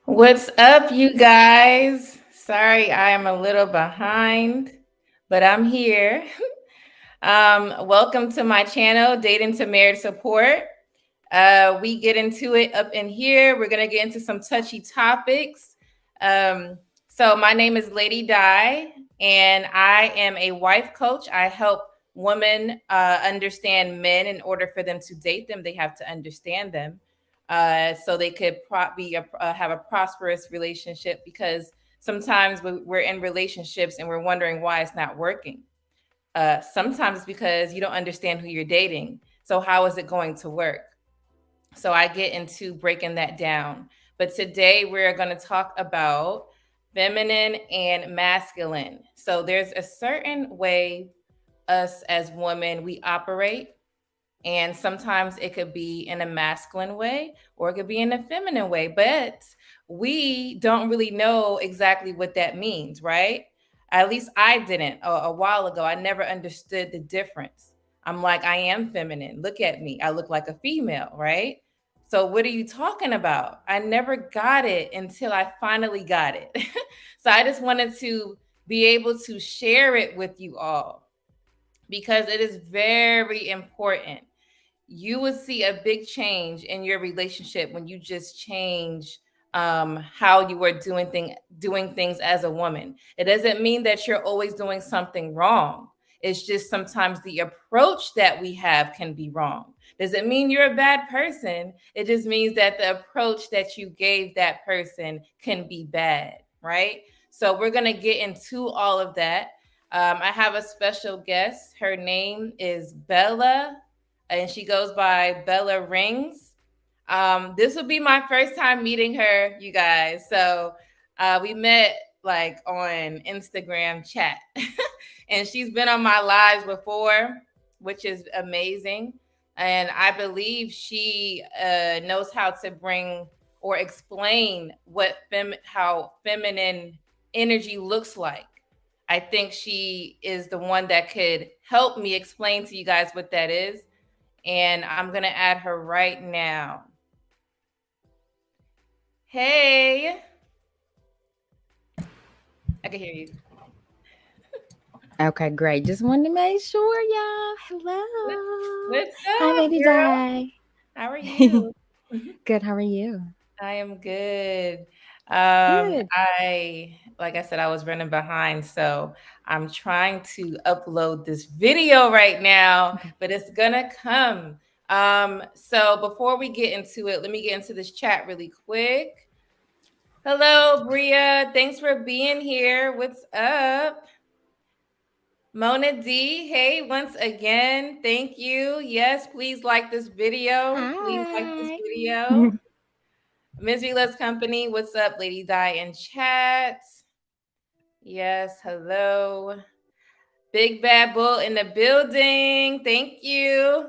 What's up, you guys? Sorry, I am a little behind, but I'm here. Welcome to my channel, Dating to Marriage Support. We get into it up in here. We're gonna get into some touchy topics. So my name is Lady Di, and I am a wife coach. I help women understand men. In order for them to date them, they have to understand them, so they could have a prosperous relationship. Because sometimes we're in relationships and we're wondering why it's not working. Sometimes it's because you don't understand who you're dating. So how is it going to work? So I get into breaking that down. But today we're going to talk about feminine and masculine. So there's a certain way us as women we operate, and sometimes it could be in a masculine way or it could be in a feminine way, but we don't really know exactly what that means, right? At least I didn't a while ago. I never understood the difference. I'm like, I am feminine. Look at me. I look like a female, right? So what are you talking about? I never got it until I finally got it. So I just wanted to be able to share it with you all because it is very important. You will see a big change in your relationship when you just change how you are doing things as a woman. It doesn't mean that you're always doing something wrong. It's just sometimes the approach that we have can be wrong. Does it mean you're a bad person? It just means that the approach that you gave that person can be bad, right? So we're going to get into all of that. I have a special guest. Her name is Bella, and she goes by Bella Rings. This will be my first time meeting her, you guys. So we met like on Instagram chat, and she's been on my lives before, which is amazing. And I believe she knows how to bring or explain how feminine energy looks like. I think she is the one that could help me explain to you guys what that is, and I'm going to add her right now. Hey, I can hear you. Okay, great. Just wanted to make sure, y'all. Hello. What's Hi, up, Lady girl? Di. How are you? Good. How are you? I am good. Good. Like I said, I was running behind, so I'm trying to upload this video right now, Okay. but it's gonna come. So before we get into it, let me get into this chat really quick. Hello, Bria. Thanks for being here. What's up? Mona D, hey, once again, thank you. Yes, please like this video. Please like this Hi. video. Misery Loves Company, what's up, Lady Di in chat? Yes, hello. Big Bad Bull in the building. Thank you.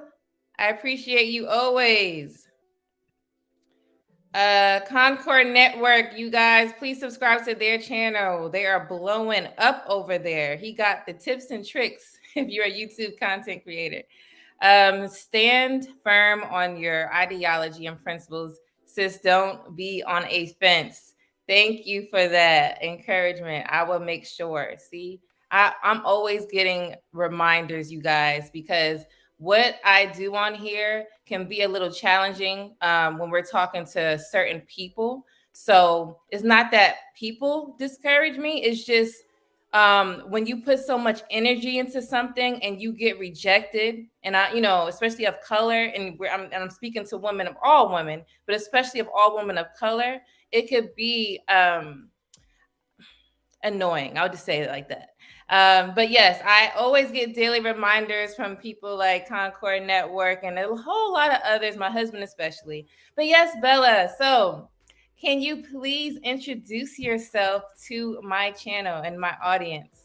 I appreciate you always. Concord Network, you guys, please subscribe to their channel. They are blowing up over there. He got the tips and tricks if you're a YouTube content creator. Stand firm on your ideology and principles. Sis, don't be on a fence. Thank you for that encouragement. I will make sure. See, I'm always getting reminders, you guys, because what I do on here can be a little challenging when we're talking to certain people. So it's not that people discourage me, it's just when you put so much energy into something and you get rejected, and especially of color, and I'm speaking to women, of all women, but especially of all women of color, it could be annoying. I'll just say it like that. But yes, I always get daily reminders from people like Concord Network and a whole lot of others, my husband especially. But yes, Bella, so can you please introduce yourself to my channel and my audience?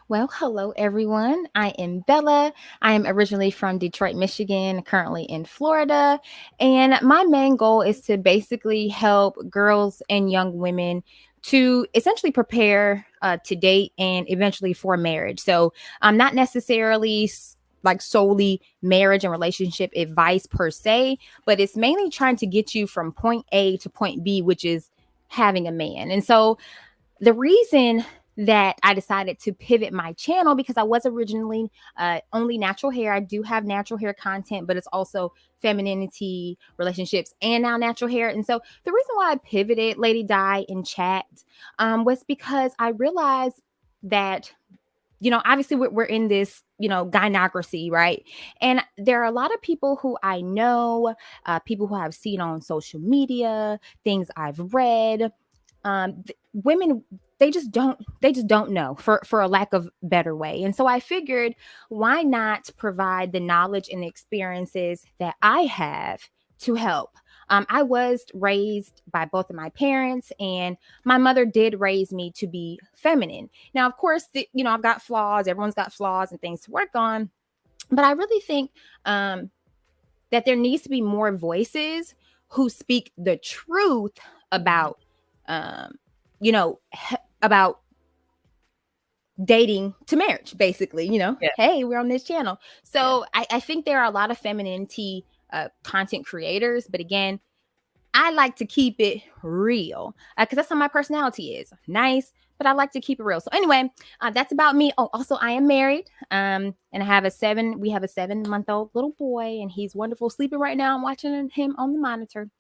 Well, hello, everyone. I am Bella. I am originally from Detroit, Michigan, currently in Florida. And my main goal is to basically help girls and young women to essentially prepare to date and eventually for marriage. So I'm not necessarily like solely marriage and relationship advice per se, but it's mainly trying to get you from point A to point B, which is having a man. And so the reason that I decided to pivot my channel, because I was originally only natural hair. I do have natural hair content, but it's also femininity, relationships, and now natural hair. And so the reason why I pivoted, Lady Di, in chat, was because I realized that, obviously we're in this, gynocracy, right? And there are a lot of people who I know, people who I've seen on social media, things I've read. Women, they just don't know, for a lack of better way. And so I figured, why not provide the knowledge and the experiences that I have to help. I was raised by both of my parents, and my mother did raise me to be feminine. Now, of course, I've got flaws. Everyone's got flaws and things to work on, but I really think that there needs to be more voices who speak the truth about, um, about dating to marriage, basically. Yeah. Hey, we're on this channel. So I think there are a lot of femininity content creators, but again, I like to keep it real, because that's how my personality is. Nice, but I like to keep it real. So anyway, that's about me. Oh, also, I am married, and we have a 7-month-old little boy, and he's wonderful, sleeping right now. I'm watching him on the monitor.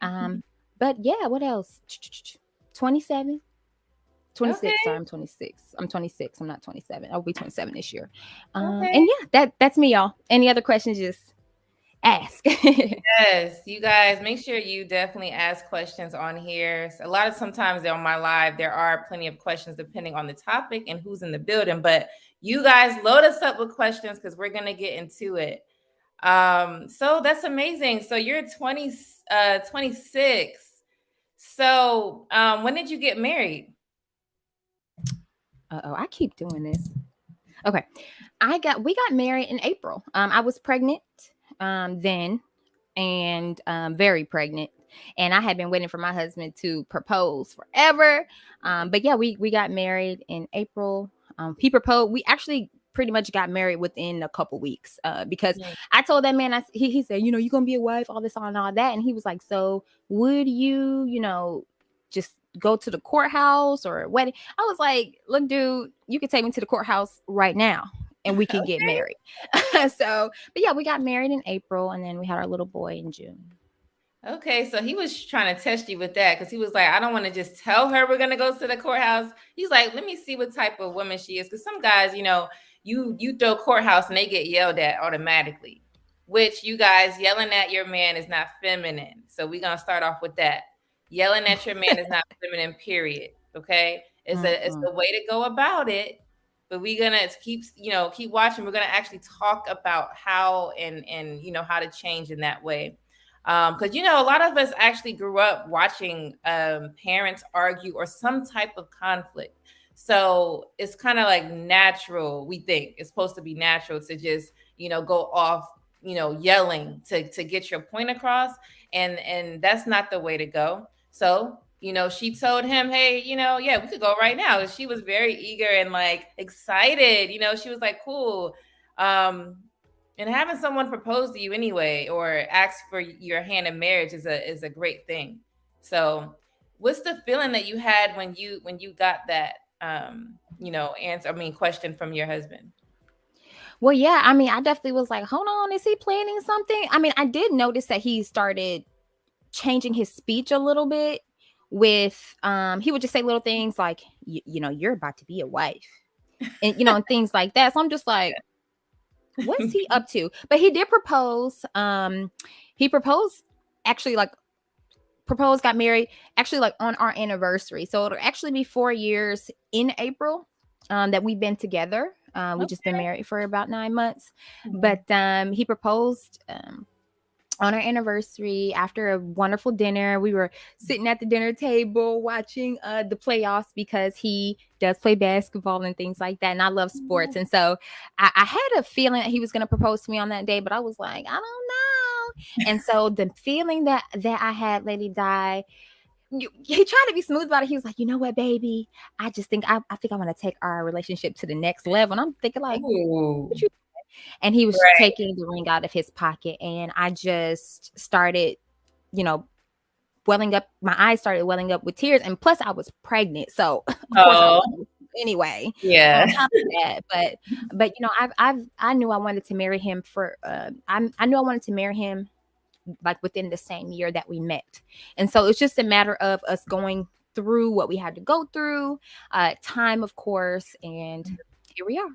But yeah, what else? 27. 26. Sorry, Okay. I'm 26. I'm 26. I'm not 27. I'll be 27 this year. Okay. And yeah, that's me, y'all. Any other questions, just ask. Yes, you guys make sure you definitely ask questions on here. A lot of sometimes on my live, there are plenty of questions depending on the topic and who's in the building. But you guys load us up with questions because we're gonna get into it. So that's amazing. So you're 26. So when did you get married? Uh-oh, I keep doing this. Okay. We got married in April. I was pregnant then, and very pregnant. And I had been waiting for my husband to propose forever. But yeah, we got married in April. He proposed. We actually pretty much got married within a couple weeks, because Mm. I told that man, he said, you're going to be a wife, all this, all that. And he was like, so would you, just go to the courthouse or a wedding? I was like, look, dude, you can take me to the courthouse right now and we can get married. So, but yeah, we got married in April, and then we had our little boy in June. Okay, so he was trying to test you with that because he was like, I don't want to just tell her we're gonna go to the courthouse. He's like, let me see what type of woman she is. Because some guys, you throw courthouse and they get yelled at automatically, which you guys yelling at your man is not feminine. So we're gonna start off with that. Yelling at your man is not feminine, period. Okay. It's Mm-mm. the way to go about it. But we're gonna keep watching. We're gonna actually talk about how and how to change in that way. Because a lot of us actually grew up watching parents argue or some type of conflict. So it's kind of like natural. We think it's supposed to be natural to just go off yelling to get your point across, and that's not the way to go. So she told him, hey, yeah, we could go right now. She was very eager and like excited. She was like, cool. And having someone propose to you anyway or ask for your hand in marriage is a great thing. So what's the feeling that you had when you got that answer, question from your husband? Well, yeah, I mean, I definitely was like, hold on, is he planning something? I mean, I did notice that he started changing his speech a little bit. With he would just say little things like, you're about to be a wife, and and things like that. So I'm just like, what's he up to? But he did propose. He proposed, actually, like, proposed, got married, actually, like, on our anniversary. So it'll actually be 4 years in April that we've been together. We just been Okay. married for about 9 months. Mhm. But he proposed on our anniversary after a wonderful dinner. We were sitting at the dinner table watching the playoffs, because he does play basketball and things like that, and I love sports. And so I had a feeling that he was going to propose to me on that day, but I was like, I don't know. And so the feeling that I had, Lady Di, he tried to be smooth about it. He was like, you know what, baby, I just think I think I want to take our relationship to the next level. And I'm thinking, like, what Ooh. you And he was Right. taking the ring out of his pocket, and I just started, you know, welling up. My eyes started welling up with tears, and plus I was pregnant, so of course I was Oh, anyway. On yeah. top of that, but I knew I wanted to marry him for. I knew I wanted to marry him like within the same year that we met, and so it's just a matter of us going through what we had to go through, time, of course, and here we are.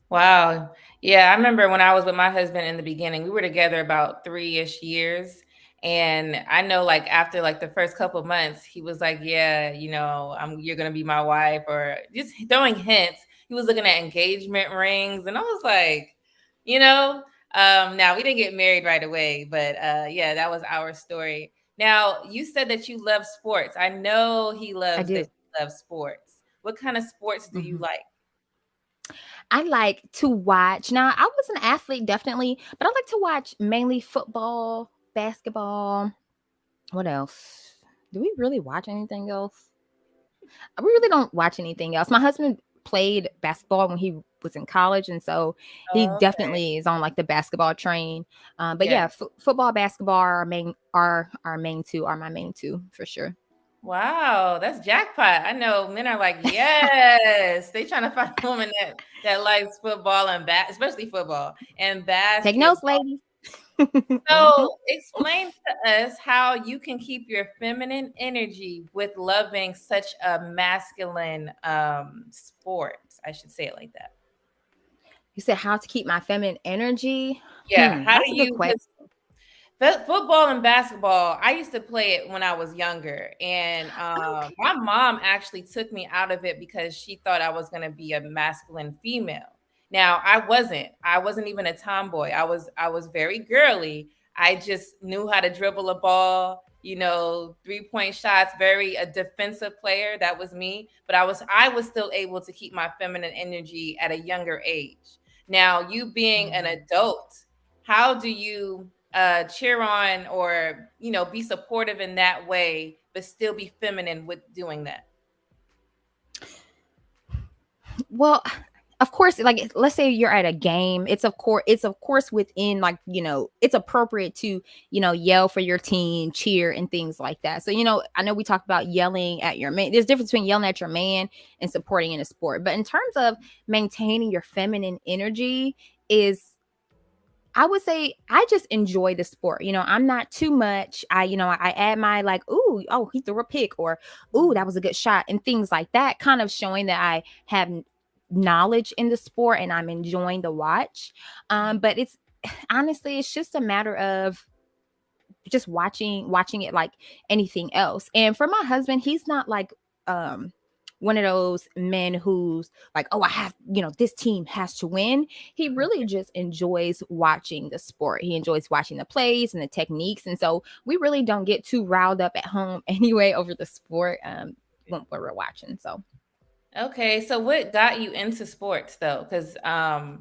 Wow. Yeah, I remember when I was with my husband in the beginning, we were together about 3-ish years. And I know like after like the first couple of months, he was like, yeah, you're gonna be my wife, or just throwing hints. He was looking at engagement rings, and I was like, you know, now we didn't get married right away, but yeah, that was our story. Now, you said that you love sports. I know he I loves that do. you love sports. What kind of sports do you Mhm. like? I like to watch. Now, I was an athlete, definitely, but I like to watch mainly football, basketball. What else? Do we really watch anything else? We really don't watch anything else. My husband played basketball when he was in college, and so he Okay. definitely is on like the basketball train. But Yeah. yeah, football, basketball are my main two for sure. Wow, that's jackpot. I know men are like, yes. They trying to find a woman that likes football and especially football and Take notes, basketball. ladies. Mhm. So explain to us how you can keep your feminine energy with loving such a masculine sport. I should say it like that. You said how to keep my feminine energy. Yeah. How That's do a good you? question. Because football and basketball, I used to play it when I was younger, and Okay. my mom actually took me out of it because she thought I was going to be a masculine female. Now, I wasn't. I wasn't even a tomboy. I was very girly. I just knew how to dribble a ball, 3-point shots, very a defensive player. That was me, but I was still able to keep my feminine energy at a younger age. Now, you being an Mhm. adult, how do you cheer on or be supportive in that way but still be feminine with doing that? Well, of course, like let's say you're at a game, it's of course within like, it's appropriate to, yell for your team, cheer and things like that. So, I know we talked about yelling at your man. There's a difference between yelling at your man and supporting in a sport. But in terms of maintaining your feminine energy is I would say I just enjoy the sport. I'm not too much. I add my like, ooh, oh, he threw a pick, or ooh, that was a good shot, and things like that, kind of showing that I have knowledge in the sport and I'm enjoying the watch. But it's honestly, it's just a matter of just watching it like anything else. And for my husband, he's not like um one of those men who's like, oh, I have, this team has to win. He really just enjoys watching the sport. He enjoys watching the plays and the techniques. And so we really don't get too riled up at home anyway over the sport when we're watching. So Okay, so what got you into sports though? Because I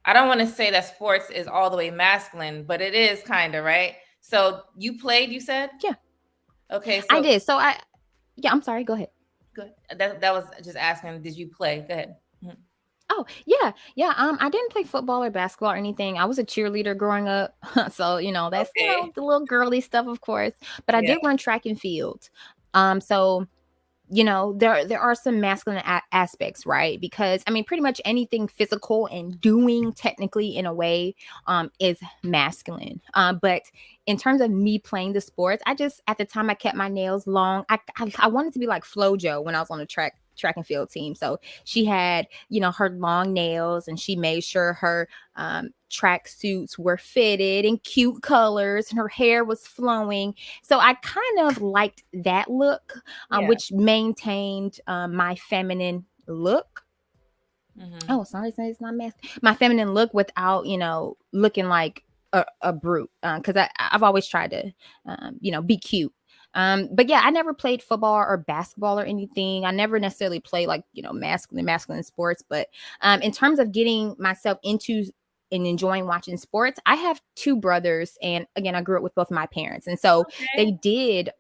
don't want to say that sports is all the way masculine, but it is kind of, right? So you played, you said? yeah, Okay, I so did. So yeah, I'm sorry, go ahead. good. That was just asking, did you play? Go ahead. Mhm. Oh, yeah. Yeah, I didn't play football or basketball or anything. I was a cheerleader growing up. So, that's, Okay. the little girly stuff, of course. But I Yeah. did run track and field. So there are some masculine aspects, right? Because I mean, pretty much anything physical and doing technically in a way is masculine. But in terms of me playing the sports, I just at the time I kept my nails long. I wanted to be like Flojo when I was on the track and field team. So she had, her long nails, and she made sure her track suits were fitted in cute colors and her hair was flowing. So I kind of liked that look, Yeah. which maintained my feminine look. Hmm. Oh, sorry, it's not mask. My feminine look without, looking like a brute. Because I've always tried to, be cute. But yeah, I never played football or basketball or anything. I never necessarily played like, masculine sports. But in terms of getting myself into and enjoying watching sports, I have two brothers, and again, I grew up with both my parents, and so they Okay. did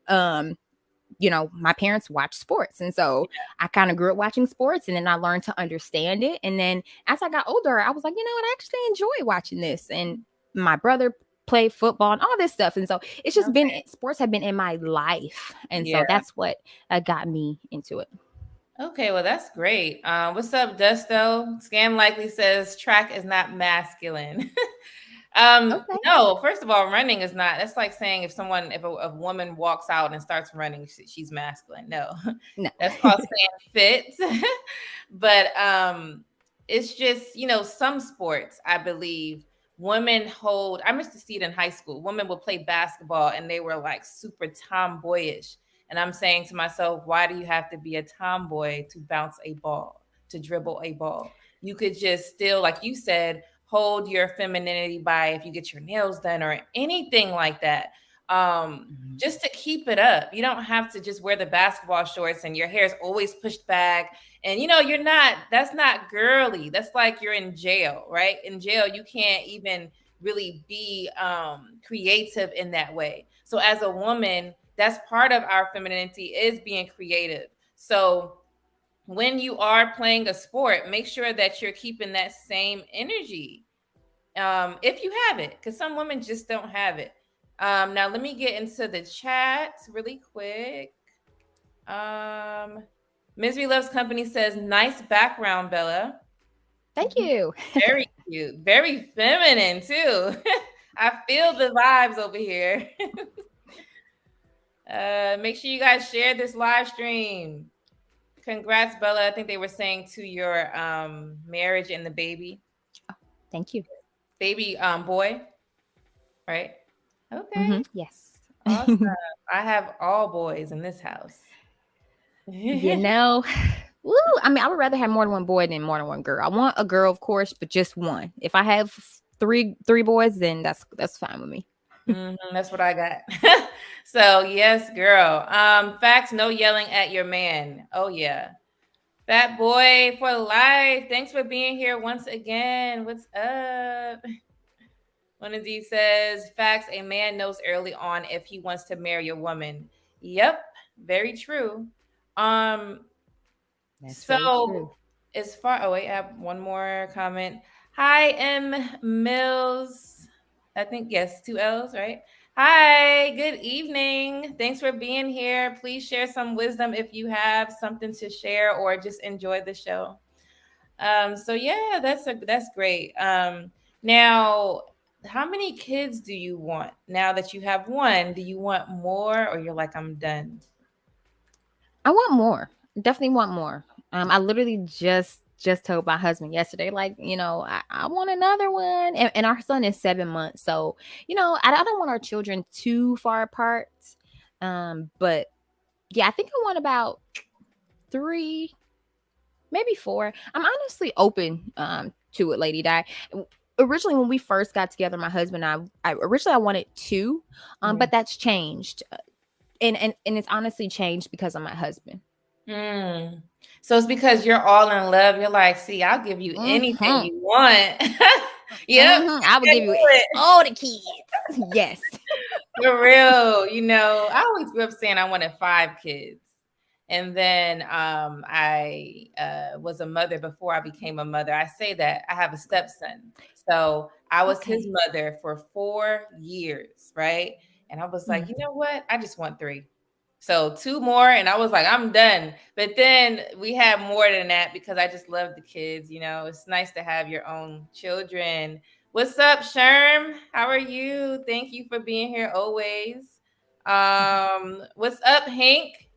my parents watch sports. And so I kind of grew up watching sports, and then I learned to understand it. And then as I got older, I was like, what, I actually enjoy watching this. And my brother played football and all this stuff. And so it's just been, Okay. sports have been in my life. And Yeah. so that's what got me into it. Okay, well, that's great. What's up, Dusto? Scam likely says track is not masculine. Okay. No, first of all, running is not. That's like saying if a woman walks out and starts running, she's masculine. No, No. that's called staying fit. But it's just, some sports, I believe women hold. I used to see it in high school. Women would play basketball and they were like super tomboyish. And I'm saying to myself, why do you have to be a tomboy to bounce a ball, to dribble a ball? You could just still, like you said, hold your femininity by if you get your nails done or anything like that. Just to keep it up. You don't have to just wear the basketball shorts and your hair is always pushed back. And that's not girly. That's like you're in jail, right? In jail, you can't even really be creative in that way. So as a woman, that's part of our femininity is being creative. So when you are playing a sport, make sure that you're keeping that same energy. If you have it, because some women just don't have it. Now let me get into the chat really quick. Misery Loves Company says, nice background, Bella. Thank you. Very cute. Very feminine, too. I feel the vibes over here. Make sure you guys share this live stream. Congrats, Bella. I think they were saying to your marriage and the baby. Thank you. Baby boy, right? Okay. Yes. Awesome. I have all boys in this house. you know, Woo, I mean, I would rather have more than one boy than more than one girl. I want a girl, of course, but just one. If I have three boys, then that's fine with me. That's what I got. So yes, girl. Facts, no yelling at your man. Oh yeah. Fat boy for life. Thanks for being here once again. What's up? One of these says, facts, a man knows early on if he wants to marry a woman. Yep, very true. Um, That's very true. so as far I have one more comment. Hi, M Mills. I think yes, two L's, right? Hi, good evening. Thanks for being here. Please share some wisdom if you have something to share or just enjoy the show. So yeah, that's great. Now, how many kids do you want? Now that you have one, do you want more or you're like, I'm done? I want more. Definitely want more. I literally just told my husband yesterday, like, I want another one. And our son is 7 months. So, I don't want our children too far apart. But yeah, I think I want about three, maybe four. I'm honestly open to it, Lady Di. Originally, when we first got together, my husband and I originally I wanted two, but that's changed. And it's honestly changed because of my husband. Mm. So it's because you're all in love. You're like, see, I'll give you anything you want. Yep. I would give you all the kids. Yes. For real. I always grew up saying I wanted 5 kids. And then I was a mother before I became a mother. I say that I have a stepson. So I was his mother for 4 years, right? And I was like, you know what? I just want 3. So 2 more, and I was like, I'm done. But then we had more than that because I just love the kids. It's nice to have your own children. What's up, Sherm? How are you? Thank you for being here always. What's up, Hank?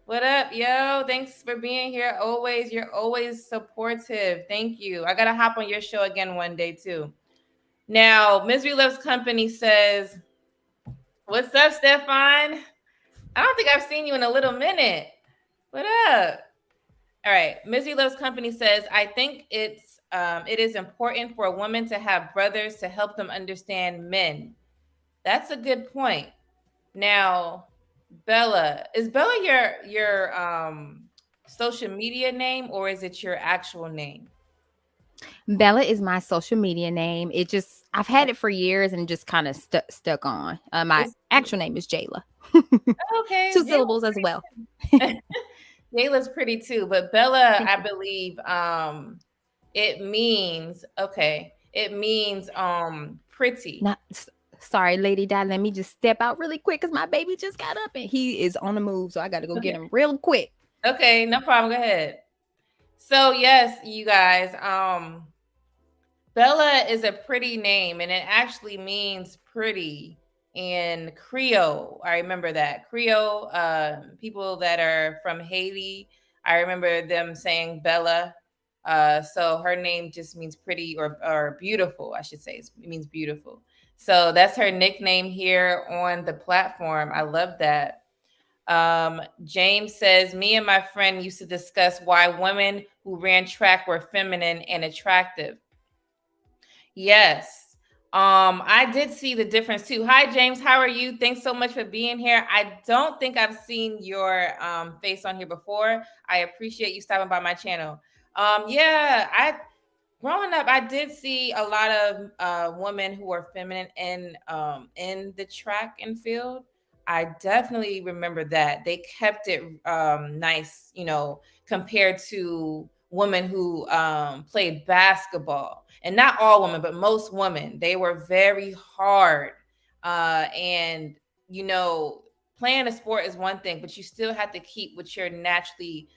What up, yo? Thanks for being here always. You're always supportive. Thank you. I gotta hop on your show again one day too. Now, Misery Loves Company says, what's up, Stefan? I don't think I've seen you in a little minute. What up? All right. Misery Loves Company says, I think it is important for a woman to have brothers to help them understand men. That's a good point. Now, Bella, is Bella your social media name or is it your actual name? Bella is my social media name. I've had it for years and just kind of stuck on. My It's actual name is Jayla. Okay, Two syllables as well. Jayla's Jayla's pretty too, but Bella, Thank I you. believe, it means okay. It means pretty. Not sorry, Lady Di. Let me just step out really quick because my baby just got up and he is on the move. So I got to go get Okay. him real quick. Okay, no problem. Go ahead. So yes, you guys, Bella is a pretty name and it actually means pretty in Creole. I remember that. Creole, people that are from Haiti, I remember them saying Bella. So her name just means pretty or beautiful, I should say. It means beautiful. So that's her nickname here on the platform. I love that. James says, me and my friend used to discuss why women who ran track were feminine and attractive. Yes. I did see the difference too. Hi, James. How are you? Thanks so much for being here. I don't think I've seen your face on here before. I appreciate you stopping by my channel. Yeah, I growing up, I did see a lot of women who were feminine in the track and field. I definitely remember that they kept it nice, compared to women who played basketball, and not all women, but most women. They were very hard, and you know, playing a sport is one thing, but you still have to keep what you're naturally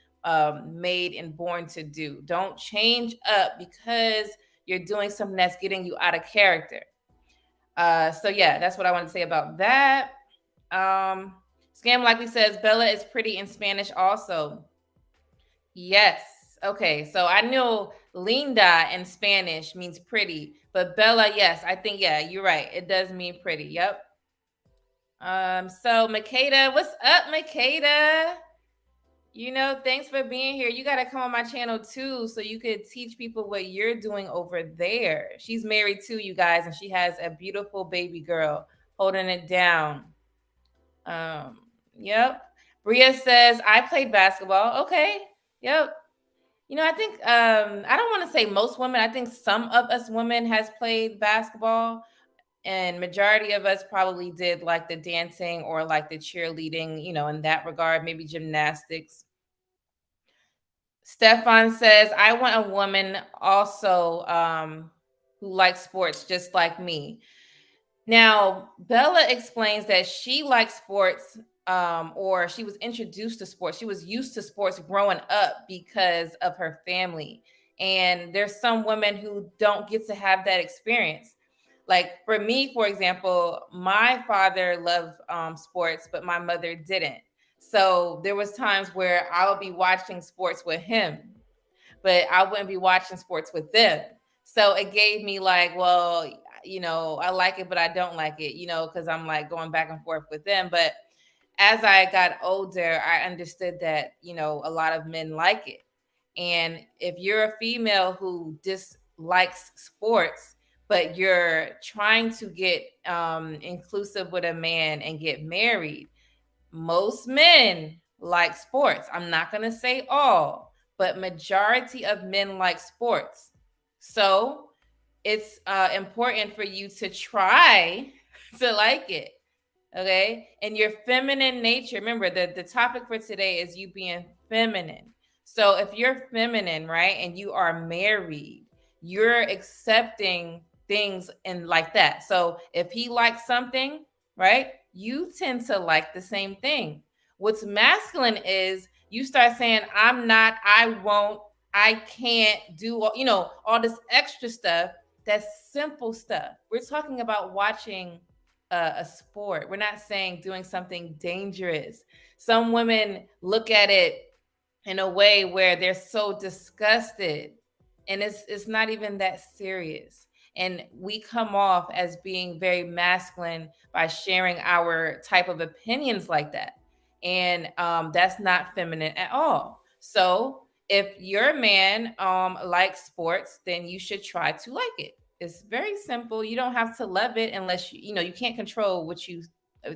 made and born to do. Don't change up because you're doing something that's getting you out of character. So yeah, that's what I want to say about that. Um, Scam likely says Bella is pretty in Spanish also. Yes. Okay. So I know linda in Spanish means pretty, but Bella, yes, I think yeah, you're right. It does mean pretty. Yep. So Makeda, what's up, Makeda? Thanks for being here. You got to come on my channel too so you could teach people what you're doing over there. She's married too, you guys, and she has a beautiful baby girl holding it down. Yep. Bria says, I played basketball. Okay. Yep. I think I don't want to say most women. I think some of us women has played basketball, and majority of us probably did like the dancing or like the cheerleading, in that regard, maybe gymnastics. Stefan says, I want a woman also who likes sports just like me. Now, Bella explains that she likes sports, or she was introduced to sports. She was used to sports growing up because of her family. And there's some women who don't get to have that experience. Like for me, for example, my father loved sports, but my mother didn't. So there was times where I would be watching sports with him, but I wouldn't be watching sports with them. So it gave me like, well, I like it, but I don't like it, because I'm like going back and forth with them. But as I got older, I understood that, a lot of men like it. And if you're a female who dislikes sports, but you're trying to get inclusive with a man and get married, most men like sports. I'm not going to say all, but majority of men like sports. So it's important for you to try to like it. Okay. And your feminine nature, remember the topic for today is you being feminine. So if you're feminine, right, and you are married, you're accepting things and like that. So if he likes something, right, you tend to like the same thing. What's masculine is you start saying, I'm not, I won't, I can't do all this extra stuff. That's simple stuff. We're talking about watching a sport. We're not saying doing something dangerous. Some women look at it in a way where they're so disgusted, and it's not even that serious. And we come off as being very masculine by sharing our type of opinions like that, and that's not feminine at all. So if your man likes sports, then you should try to like it. It's very simple. You don't have to love it unless you can't control what you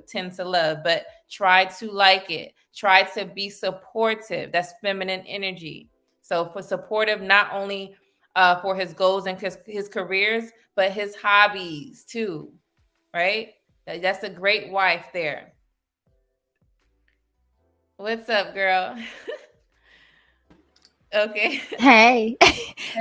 tend to love, but try to like it. Try to be supportive. That's feminine energy. So for supportive, not only for his goals and his careers, but his hobbies too, right? That's a great wife there. What's up, girl? Okay. Hey.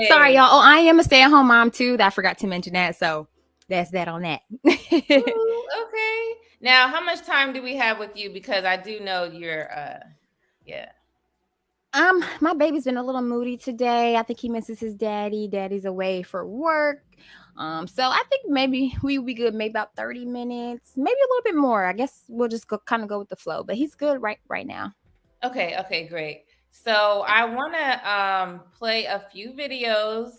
Sorry, Hey. y'all. Oh, I am a stay-at-home mom too. I forgot to mention that. So that's that on that. Ooh, okay. Now, how much time do we have with you? Because I do know you're yeah. My baby's been a little moody today. I think he misses his daddy. Daddy's away for work. So I think maybe we'll be good, maybe about 30 minutes, maybe a little bit more. I guess we'll just go kind of go with the flow. But he's good right now. Okay, okay, great. So I want to play a few videos,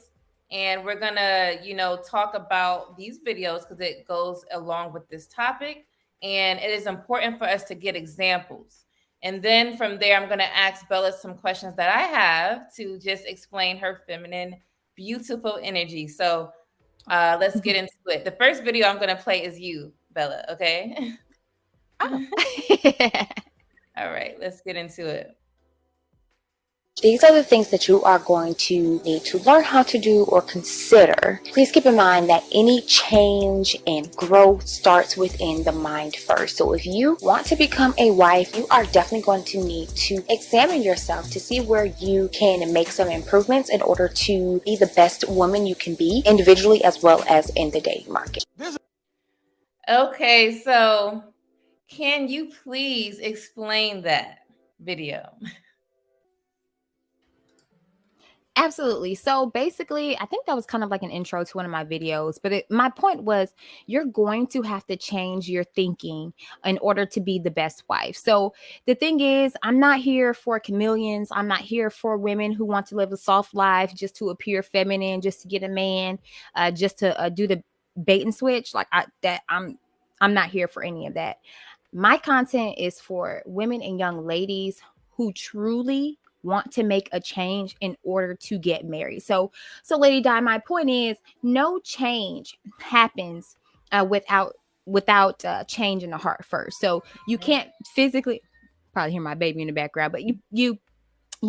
and we're gonna, talk about these videos because it goes along with this topic, and it is important for us to get examples. And then from there, I'm gonna ask Bella some questions that I have to just explain her feminine, beautiful energy. So let's get into it. The first video I'm gonna play is you, Bella. Okay. Oh. All right, let's get into it. These are the things that you are going to need to learn how to do or consider. Please keep in mind that any change and growth starts within the mind first. So if you want to become a wife, you are definitely going to need to examine yourself to see where you can make some improvements in order to be the best woman you can be individually as well as in the dating market. Okay, so can you please explain that video? Absolutely. So basically, I think that was kind of like an intro to one of my videos. But my point was, you're going to have to change your thinking in order to be the best wife. So the thing is, I'm not here for chameleons. I'm not here for women who want to live a soft life just to appear feminine, just to get a man, just to do the bait and switch. I'm not here for any of that. My content is for women and young ladies who truly want to make a change in order to get married. So Lady Di, my point is, no change happens without change in the heart first. So you can't physically, probably hear my baby in the background, but you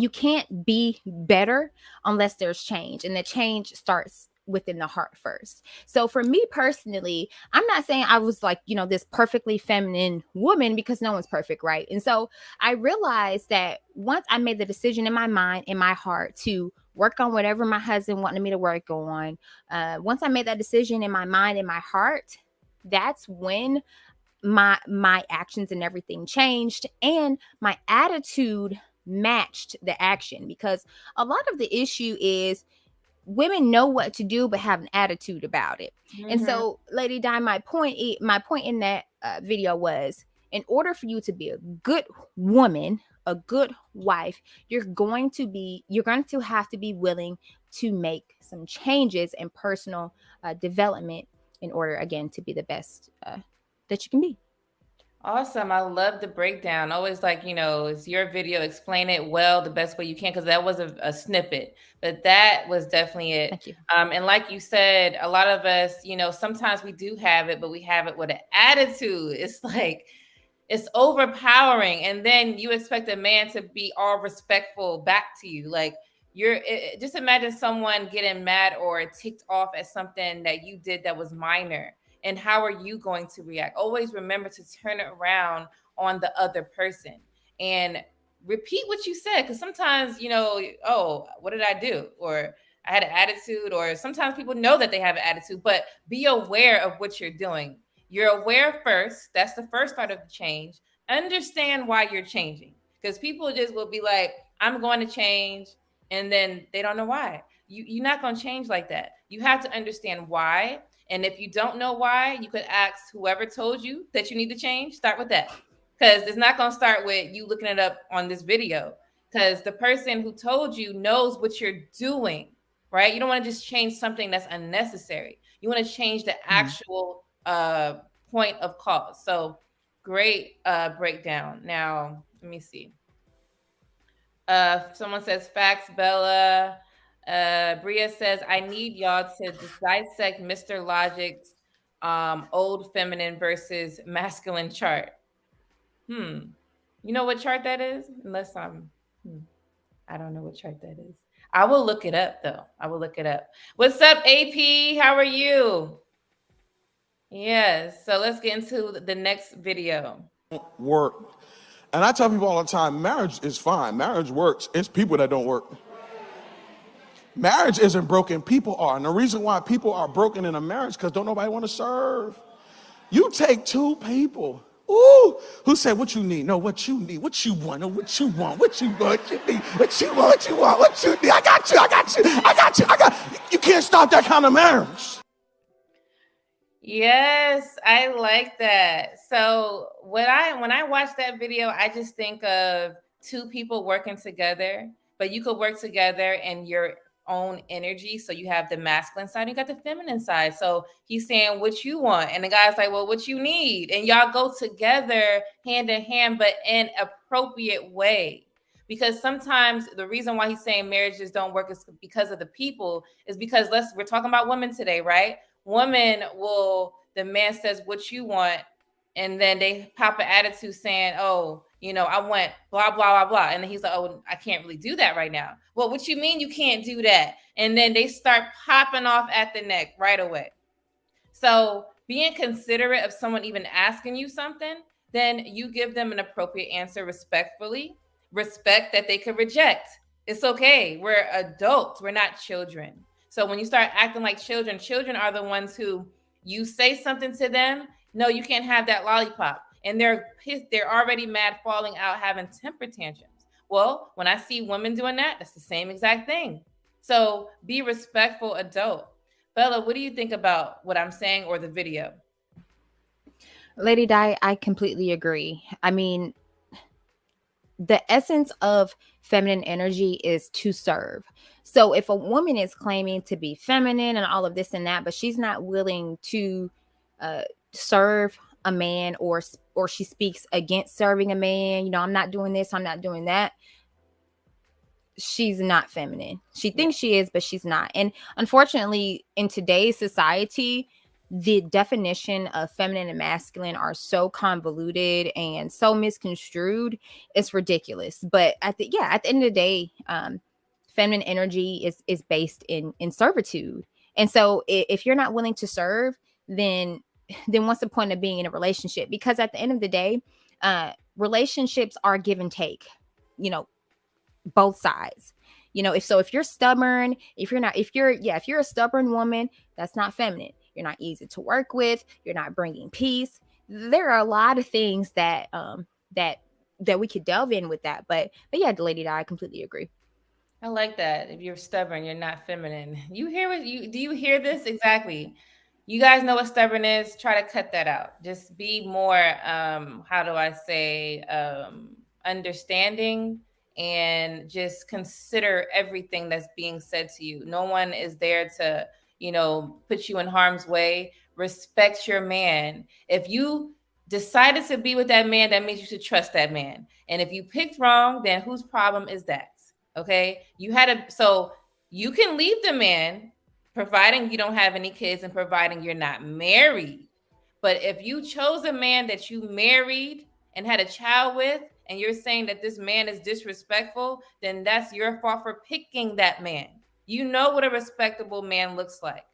can't be better unless there's change, and the change starts within the heart first. So for me personally, I'm not saying I was like, this perfectly feminine woman, because no one's perfect, right? And so I realized that once I made the decision in my mind, in my heart, to work on whatever my husband wanted me to work on, once I made that decision in my mind, in my heart, that's when my actions and everything changed, and my attitude matched the action. Because a lot of the issue is women know what to do but have an attitude about it. And Mm-hmm. so, Lady Di, my point in that video was, in order for you to be a good woman, a good wife, you're going to have to be willing to make some changes and personal development in order, again, to be the best that you can be. Awesome. I love the breakdown. Always like, it's your video. Explain it well the best way you can, because that was a snippet, but that was definitely it. Thank you. And like you said, a lot of us, sometimes we do have it, but we have it with an attitude. It's like, it's overpowering, and then you expect a man to be all respectful back to you. Like, just imagine someone getting mad or ticked off at something that you did that was minor, and how are you going to react? Always remember to turn it around on the other person and repeat what you said, because sometimes, oh, what did I do? Or I had an attitude. Or sometimes people know that they have an attitude, but be aware of what you're doing. You're aware first. That's the first part of the change. Understand why you're changing, because people just will be like, I'm going to change, and then they don't know why. You're not going to change like that. You have to understand why. And if you don't know why, you could ask whoever told you that you need to change. Start with that, because it's not going to start with you looking it up on this video, because the person who told you knows what you're doing, right? You don't want to just change something that's unnecessary. You want to change the Mhm. actual point of cause. So great breakdown. Now, let me see. Someone says facts, Bella. Bria says, I need y'all to just dissect Mr. Logic's old feminine versus masculine chart. Hmm. You know what chart that is? Unless hmm, I don't know what chart that is. I will look it up though. I will look it up. What's up, AP? How are you? Yes. So let's get into the next video. Work And I tell people all the time, marriage is fine. Marriage works. It's people that don't work. Marriage isn't broken, people are. And the reason why people are broken in a marriage because don't nobody want to serve. You take two people, who say what you need? No, what you need, what you want, no, what you want, what you want, what you need, what you want, what you want, what you need. I got you, I got you, I got you, I got you. You can't stop that kind of marriage. Yes, I like that. So when I watch that video, I just think of two people working together, but you could work together in your own energy. So you have the masculine side, and you got the feminine side. So he's saying what you want, and the guy's like, well, what you need, and y'all go together hand in hand, but in appropriate way. Because sometimes the reason why he's saying marriages don't work is because of the people, is because we're talking about women today, right? Women the man says what you want, and then they pop an attitude saying, oh, I want blah, blah, blah, blah. And then he's like, oh, I can't really do that right now. Well, what you mean you can't do that? And then they start popping off at the neck right away. So being considerate of someone even asking you something, then you give them an appropriate answer respectfully. Respect that they could reject. It's okay. We're adults. We're not children. So when you start acting like children are the ones who you say something to them. No, you can't have that lollipop. And they're pissed. They're already mad, falling out, having temper tantrums. Well, when I see women doing that, that's the same exact thing. So be respectful adult. Bella, what do you think about what I'm saying or the video? Lady Di, I completely agree. I mean, the essence of feminine energy is to serve. So if a woman is claiming to be feminine and all of this and that, but she's not willing to serve a man, or she speaks against serving a man, I'm not doing this, I'm not doing that, she's not feminine. She thinks she is, but she's not. And unfortunately, in today's society, the definition of feminine and masculine are so convoluted and so misconstrued. It's ridiculous. But at the end of the day, feminine energy is based in servitude. And so if you're not willing to serve, then what's the point of being in a relationship? Because at the end of the day, relationships are give and take, both sides. If you're stubborn, if you're a stubborn woman, that's not feminine. You're not easy to work with. You're not bringing peace. There are a lot of things that we could delve in with that. But yeah, Lady Di, I completely agree. I like that. If you're stubborn, you're not feminine. Do you hear this? Exactly. You guys know what stubborn is. Try to cut that out. Just be more, how do I say, understanding, and just consider everything that's being said to you. No one is there to, put you in harm's way. Respect your man. If you decided to be with that man, that means you should trust that man. And if you picked wrong, then whose problem is that? Okay. So you can leave the man, providing you don't have any kids and providing you're not married. But if you chose a man that you married and had a child with, and you're saying that this man is disrespectful, then that's your fault for picking that man. You know what a respectable man looks like.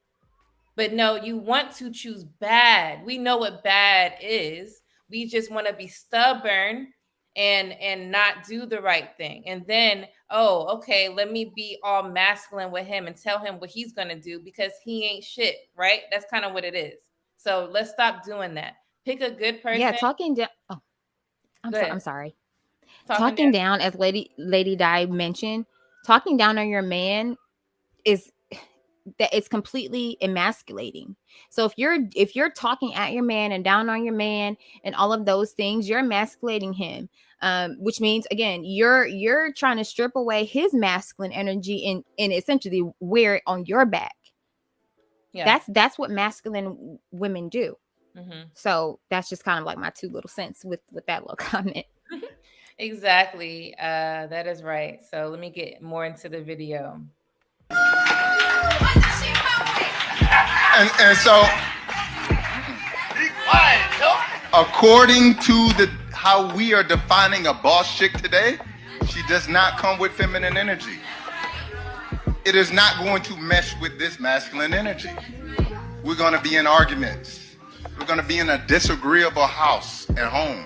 But no, you want to choose bad. We know what bad is. We just want to be stubborn and not do the right thing. And then, okay, let me be all masculine with him and tell him what he's going to do because he ain't shit, right? That's kind of what it is. So let's stop doing that. Pick a good person. Yeah, talking down. Oh, I'm sorry. Talking down, as Lady Di mentioned, talking down on your man it's completely emasculating. So if you're talking at your man and down on your man and all of those things, you're emasculating him, which means, again, you're trying to strip away his masculine energy and essentially wear it on your back. Yeah, that's what masculine women do. Mm-hmm. So that's just kind of like my 2 little cents with that little comment. Exactly. That is right. So let me get more into the video. And so, according to how we are defining a boss chick today, she does not come with feminine energy. It is not going to mesh with this masculine energy. We're going to be in arguments. We're going to be in a disagreeable house at home.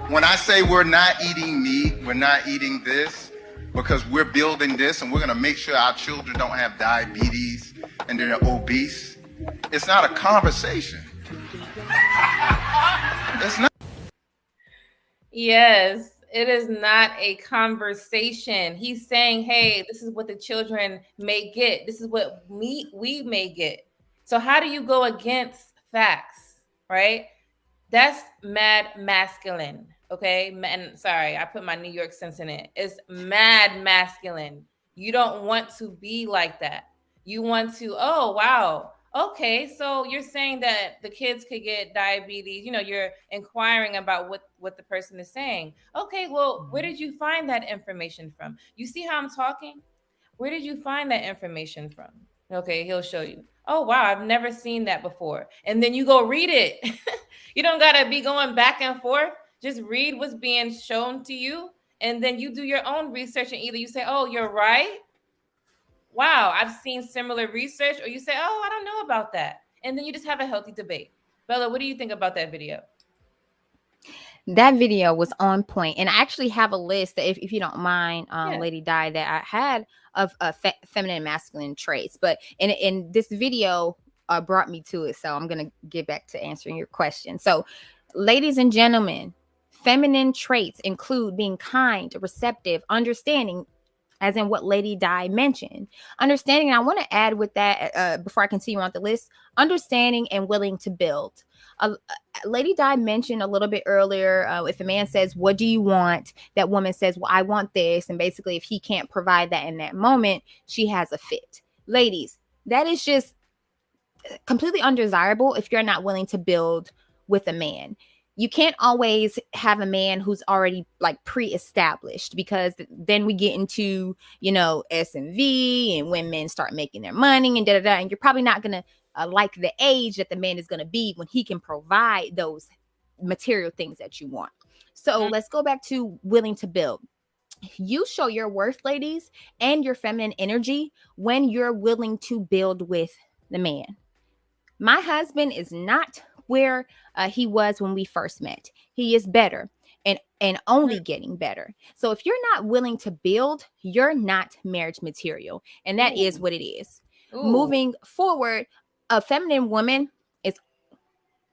When I say we're not eating meat, we're not eating this, because we're building this and we're gonna make sure our children don't have diabetes and they're obese, it's not a conversation. It's not. Yes, it is not a conversation. He's saying, hey, this is what the children may get. This is what we may get. So how do you go against facts, right? That's mad masculine. Okay. And sorry, I put my New York sense in it. It's mad masculine. You don't want to be like that. You want to, oh, wow. Okay. So you're saying that the kids could get diabetes. You're inquiring about what the person is saying. Okay. Well, where did you find that information from? You see how I'm talking? Where did you find that information from? Okay, he'll show you. Oh, wow, I've never seen that before. And then you go read it. You don't got to be going back and forth. Just read what's being shown to you. And then you do your own research, and either you say, oh, you're right. Wow, I've seen similar research. Or you say, oh, I don't know about that. And then you just have a healthy debate. Bella, what do you think about that video? That video was on point, and I actually have a list that, if you don't mind, Yeah. Lady Di, that I had of feminine and masculine traits. But in this video brought me to it, so I'm gonna get back to answering your question. So, ladies and gentlemen, feminine traits include being kind, receptive, understanding, as in what Lady Di mentioned. Understanding, and I want to add with that before I continue on the list, understanding and willing to build. Lady Di mentioned a little bit earlier, if a man says, what do you want? That woman says, well, I want this. And basically, if he can't provide that in that moment, she has a fit. Ladies, that is just completely undesirable if you're not willing to build with a man. You can't always have a man who's already like pre-established, because then we get into, S&V, and when men start making their money and and you're probably not going to like the age that the man is going to be when he can provide those material things that you want. So let's go back to willing to build. You show your worth, ladies, and your feminine energy when you're willing to build with the man. My husband is not where he was when we first met. He is better and only getting better. So if you're not willing to build, you're not marriage material. And that is what it is. Moving forward, a feminine woman is,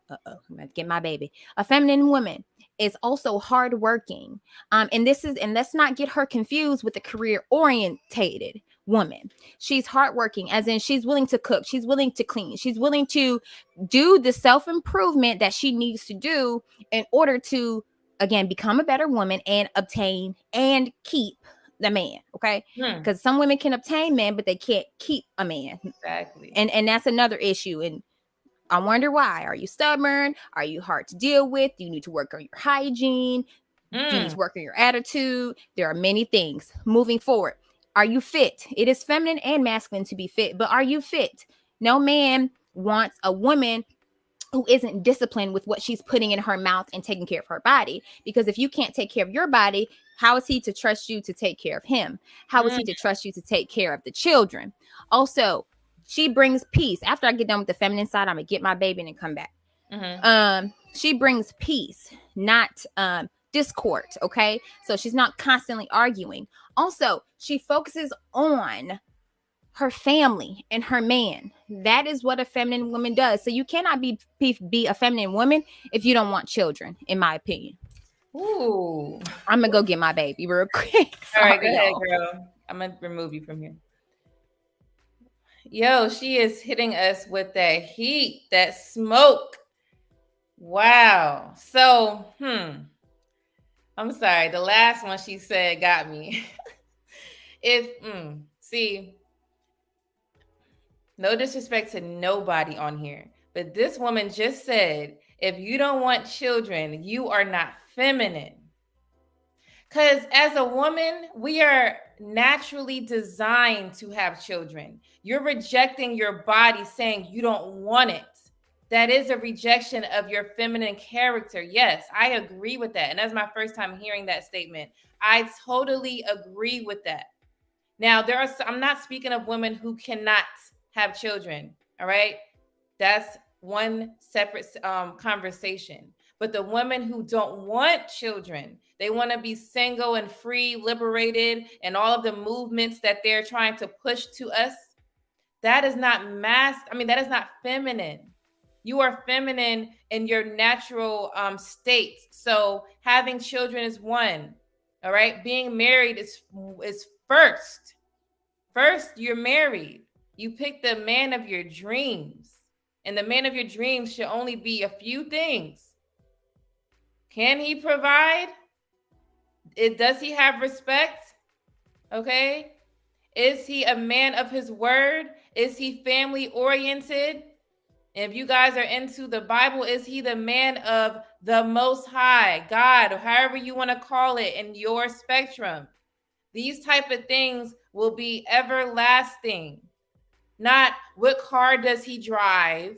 I'm going to get my baby. A feminine woman is also hardworking. And let's not get her confused with a career orientated woman. She's hardworking, as in she's willing to cook. She's willing to clean. She's willing to do the self-improvement that she needs to do in order to, again, become a better woman and obtain and keep the man. Okay. Because some women can obtain men, but they can't keep a man. Exactly. And that's another issue. And I wonder why. Are you stubborn? Are you hard to deal with? Do you need to work on your hygiene? Do you need to work on your attitude? There are many things. Moving forward, are you fit? It is feminine and masculine to be fit, but are you fit? No man wants a woman who isn't disciplined with what she's putting in her mouth and taking care of her body. Because if you can't take care of your body, how is he to trust you to take care of him? How is he to trust you to take care of the children? Also, she brings peace. After I get done with the feminine side, I'm gonna get my baby and then come back. She brings peace, not discord. Okay, so she's not constantly arguing. Also, she focuses on her family and her man. That is what a feminine woman does. So you cannot be a feminine woman if you don't want children, in my opinion. Ooh. I'm gonna go get my baby real quick. All right, go ahead, girl. I'm gonna remove you from here. Yo, she is hitting us with that heat, that smoke. Wow. So, I'm sorry. The last one she said got me. See, no disrespect to nobody on here, but this woman just said, if you don't want children, you are not feminine. Because as a woman, we are naturally designed to have children. You're rejecting your body, saying you don't want it. That is a rejection of your feminine character. Yes, I agree with that. And that's my first time hearing that statement. I totally agree with that. Now, I'm not speaking of women who cannot have children. All right. That's one separate conversation. But the women who don't want children, they want to be single and free, liberated, and all of the movements that they're trying to push to us, that is not that is not feminine. You are feminine in your natural state. So having children is one. All right. Being married is first. First, you're married. You pick the man of your dreams. And the man of your dreams should only be a few things. Can he provide? Does he have respect? Okay. Is he a man of his word? Is he family oriented? If you guys are into the Bible, is he the man of the Most High, God, or however you want to call it in your spectrum? These type of things will be everlasting. Not what car does he drive?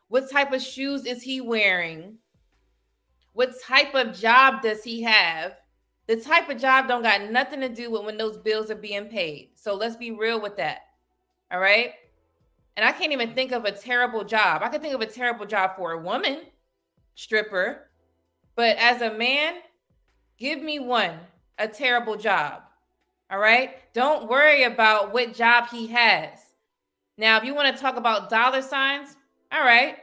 What type of shoes is he wearing? What type of job does he have? The type of job don't got nothing to do with when those bills are being paid. So let's be real with that. All right? And I can't even think of a terrible job. I can think of a terrible job for a woman, stripper. But as a man, give me one, a terrible job. All right? Don't worry about what job he has. Now, if you want to talk about dollar signs, all right.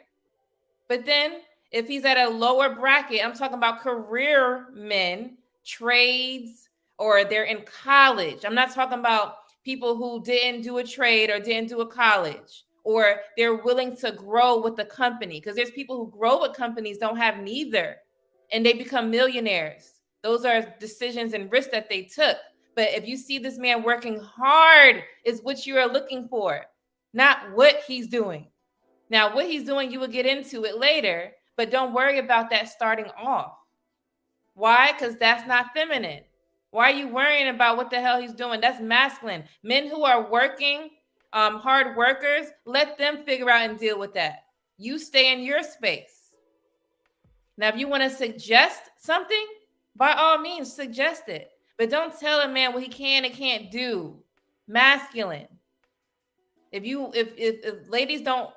But then if he's at a lower bracket, I'm talking about career men, trades, or they're in college. I'm not talking about people who didn't do a trade or didn't do a college, or they're willing to grow with the company, because there's people who grow with companies, don't have neither, and they become millionaires. Those are decisions and risks that they took. But if you see this man working hard is what you are looking for, not what he's doing. Now, what he's doing, you will get into it later, but don't worry about that starting off. Why? Because that's not feminine. Why are you worrying about what the hell he's doing? That's masculine. Men who are working, hard workers, let them figure out and deal with that. You stay in your space. Now, if you want to suggest something, by all means, suggest it. But don't tell a man what he can and can't do. Masculine. If ladies don't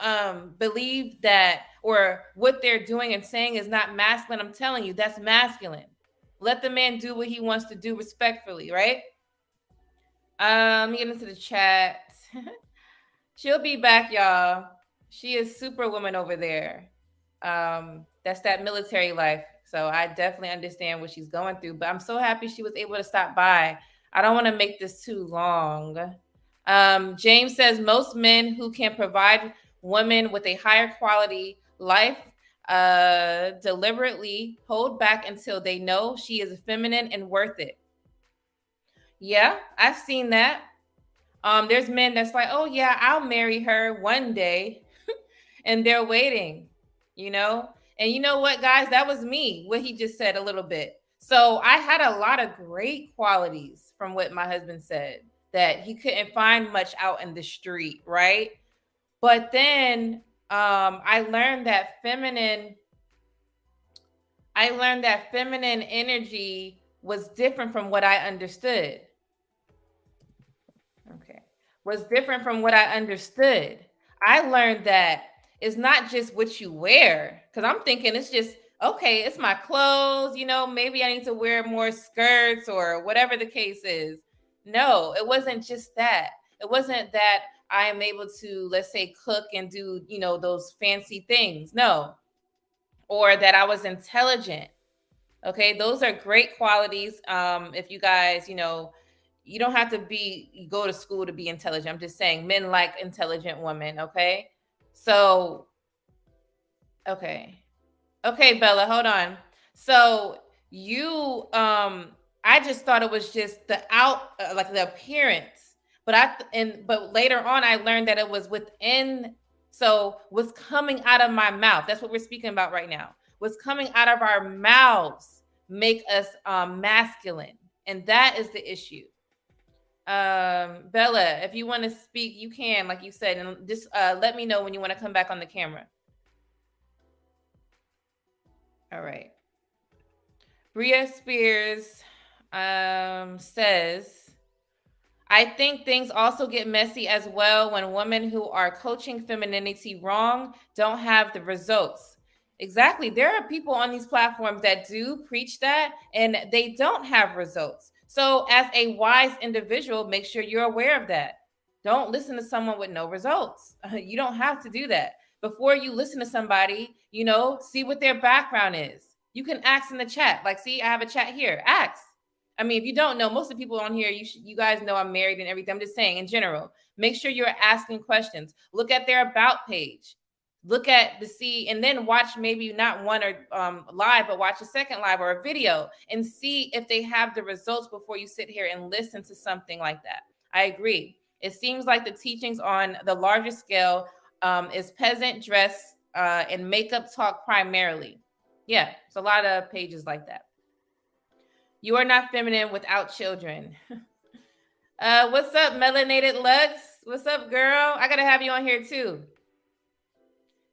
believe that, or what they're doing and saying is not masculine, I'm telling you, that's masculine. Let the man do what he wants to do respectfully, right? Let me get into the chat. She'll be back, y'all. She is superwoman over there. That's that military life. So I definitely understand what she's going through, but I'm so happy she was able to stop by. I don't want to make this too long. James says most men who can provide women with a higher quality life deliberately hold back until they know she is feminine and worth it. Yeah, I've seen that. There's men that's like, oh yeah, I'll marry her one day, and they're waiting, And you know what, guys? That was me, what he just said a little bit. So I had a lot of great qualities from what my husband said, that he couldn't find much out in the street, right? But then I learned that feminine energy was different from what I understood. Okay. Was different from what I understood. I learned that it's not just what you wear, because I'm thinking it's just, okay, it's my clothes, maybe I need to wear more skirts or whatever the case is. No, it wasn't just that. It wasn't that I am able to, let's say, cook and do, those fancy things. No. Or that I was intelligent. Okay, those are great qualities. If you guys, you don't have to go to school to be intelligent. I'm just saying men like intelligent women. Okay. So, okay, Bella, hold on. So you, I just thought it was just the like the appearance, but later on I learned that it was within. So what's coming out of my mouth? That's what we're speaking about right now. What's coming out of our mouths make us masculine, and that is the issue. Bella, if you want to speak, you can, like you said, and just let me know when you want to come back on the camera. All right. Bria Spears says, I think things also get messy as well when women who are coaching femininity wrong don't have the results. Exactly. There are people on these platforms that do preach that and they don't have results. So, as a wise individual, make sure you're aware of that. Don't listen to someone with no results. You don't have to do that. Before you listen to somebody, see what their background is. You can ask in the chat. Like, see, I have a chat here. Ask. I mean, if you don't know, most of the people on here, you guys know I'm married and everything. I'm just saying in general, make sure you're asking questions. Look at their about page. Look at the see, and then watch maybe not one or live, but watch a second live or a video and see if they have the results before you sit here and listen to something like that. I agree. It seems like the teachings on the larger scale is peasant dress and makeup talk primarily. Yeah, it's a lot of pages like that. You are not feminine without children. What's up, Melanated Lux? What's up, girl? I gotta have you on here too.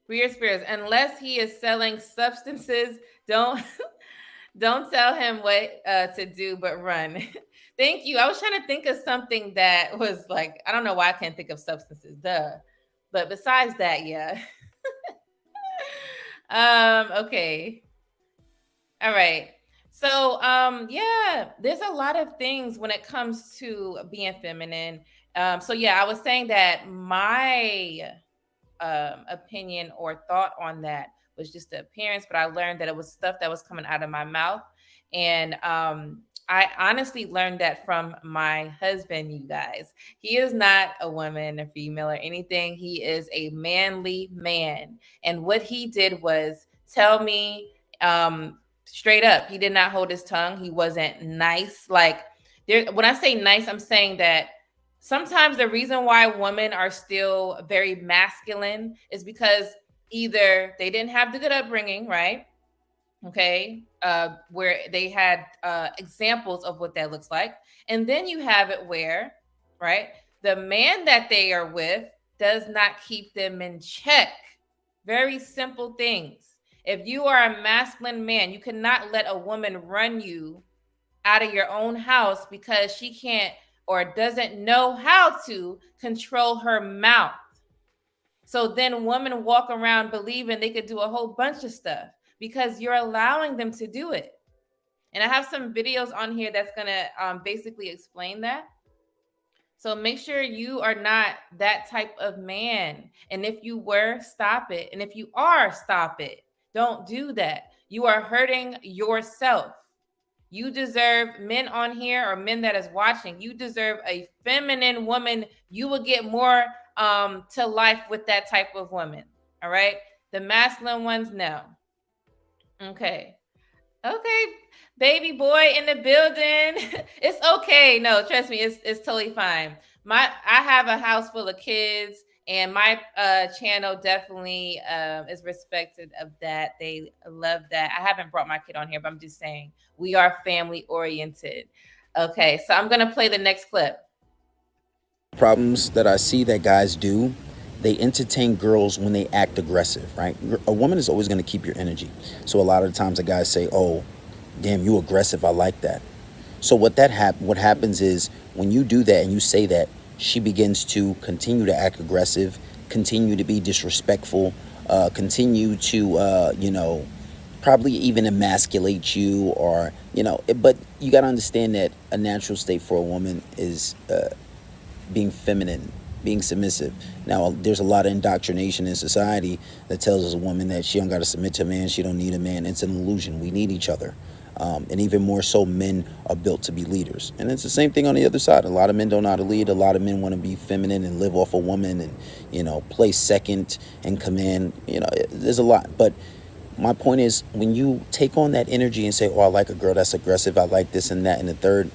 Weird spirits. Unless he is selling substances, don't tell him what to do, but run. Thank you. I was trying to think of something that was like, I don't know why I can't think of substances. Duh. But besides that, yeah. Okay. All right. So, yeah, there's a lot of things when it comes to being feminine. So yeah, I was saying that my opinion or thought on that was just the appearance, but I learned that it was stuff that was coming out of my mouth. And I honestly learned that from my husband, you guys. He is not a woman, a female, or anything. He is a manly man. And what he did was tell me straight up, he did not hold his tongue. He wasn't nice. Like, when I say nice, I'm saying that sometimes the reason why women are still very masculine is because either they didn't have the good upbringing, right? Okay, where they had examples of what that looks like. And then you have it where, right, the man that they are with does not keep them in check. Very simple things. If you are a masculine man, you cannot let a woman run you out of your own house because she can't or doesn't know how to control her mouth. So then women walk around believing they could do a whole bunch of stuff because you're allowing them to do it. And I have some videos on here that's going to basically explain that. So make sure you are not that type of man. And if you were, stop it. And if you are, stop it. Don't do that. You are hurting yourself. You deserve, men on here or men that is watching, you deserve a feminine woman. You will get more to life with that type of woman. All right. The masculine ones, no. Okay. Baby boy in the building. It's okay. No, trust me, it's totally fine. I have a house full of kids, and my channel definitely is respected of that. They love that. I haven't brought my kid on here, but I'm just saying we are family oriented. Okay, so I'm gonna play the next clip. Problems that I see that guys do, they entertain girls when they act aggressive, right? A woman is always going to keep your energy. So a lot of the times the guys say, oh, damn, you aggressive, I like that. So what happens is when you do that and you say that, she begins to continue to act aggressive, continue to be disrespectful, continue to, probably even emasculate you or, but you got to understand that a natural state for a woman is being feminine, being submissive. Now, there's a lot of indoctrination in society that tells us a woman that she don't got to submit to a man, she don't need a man. It's an illusion. We need each other. And even more so, men are built to be leaders. And it's the same thing on the other side. A lot of men don't know how to lead. A lot of men want to be feminine and live off a woman and, play second and command. There's a lot. But my point is, when you take on that energy and say, oh, I like a girl that's aggressive, I like this and that and the third,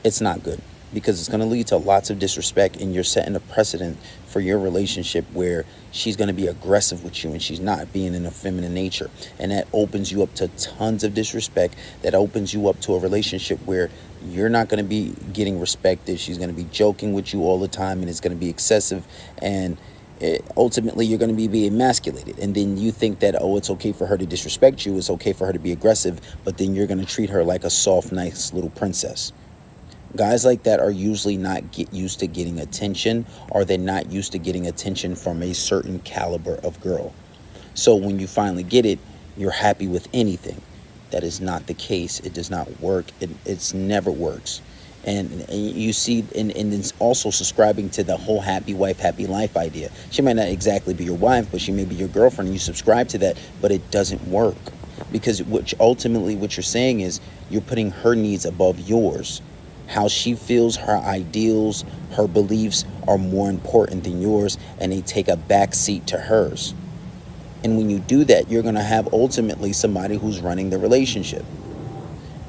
it's not good. Because it's going to lead to lots of disrespect, and you're setting a precedent for your relationship where she's going to be aggressive with you and she's not being in a feminine nature. And that opens you up to tons of disrespect. That opens you up to a relationship where you're not going to be getting respected. She's going to be joking with you all the time, and it's going to be excessive. And ultimately, you're going to be emasculated. And then you think that, oh, it's okay for her to disrespect you. It's okay for her to be aggressive. But then you're going to treat her like a soft, nice little princess. Guys like that are usually not used to getting attention, or they're not used to getting attention from a certain caliber of girl. So when you finally get it, you're happy with anything. That is not the case. It does not work. It's never works. And you see, and it's also subscribing to the whole happy wife, happy life idea. She might not exactly be your wife, but she may be your girlfriend. You subscribe to that, but it doesn't work because ultimately what you're saying is you're putting her needs above yours. How she feels, her ideals, her beliefs are more important than yours, and they take a back seat to hers. And when you do that, you're going to have ultimately somebody who's running the relationship.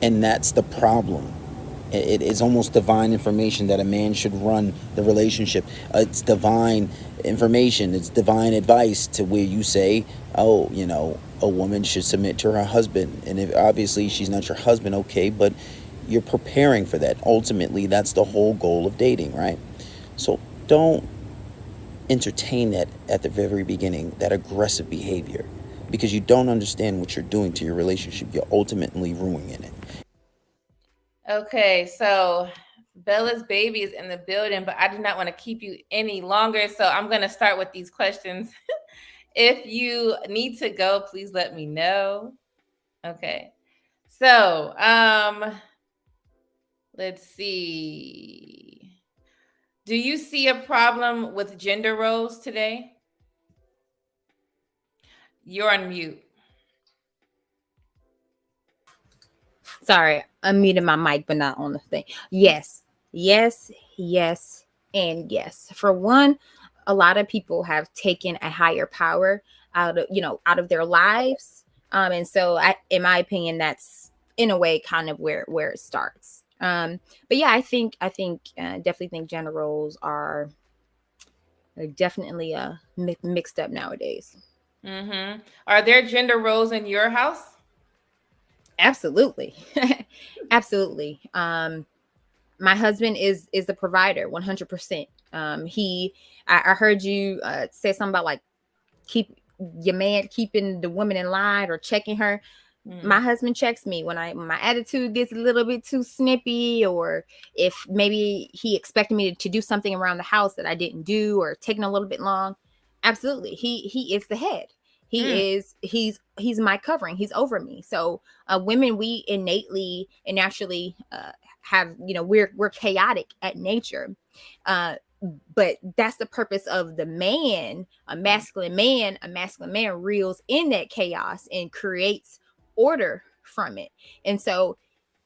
And that's the problem. It is almost divine information that a man should run the relationship. It's divine information. It's divine advice to where you say, oh, a woman should submit to her husband. And if obviously she's not your husband, okay, but you're preparing for that. Ultimately, that's the whole goal of dating, right? So don't entertain that at the very beginning, that aggressive behavior, because you don't understand what you're doing to your relationship. You're ultimately ruining it. Okay, so Bella's baby is in the building, but I do not want to keep you any longer. So I'm going to start with these questions. If you need to go, please let me know. Okay. So, let's see. Do you see a problem with gender roles today? You're on mute. Sorry, unmuted my mic, but not on the thing. Yes, yes, yes, and yes. For one, a lot of people have taken a higher power out of their lives, and so in my opinion, that's in a way kind of where it starts. But yeah, I definitely think gender roles are definitely mixed up nowadays. Mm-hmm. Are there gender roles in your house? Absolutely, absolutely. My husband is the provider 100%. I heard you say something about like keep your man keeping the woman in line or checking her. My husband checks me when my attitude gets a little bit too snippy, or if maybe he expected me to do something around the house that I didn't do or taking a little bit long. Absolutely, he is the head. He's my covering. He's over me. So women, we innately and naturally have, we're chaotic at nature. uh but that's the purpose of the man. A masculine man reels in that chaos and creates order from it. And so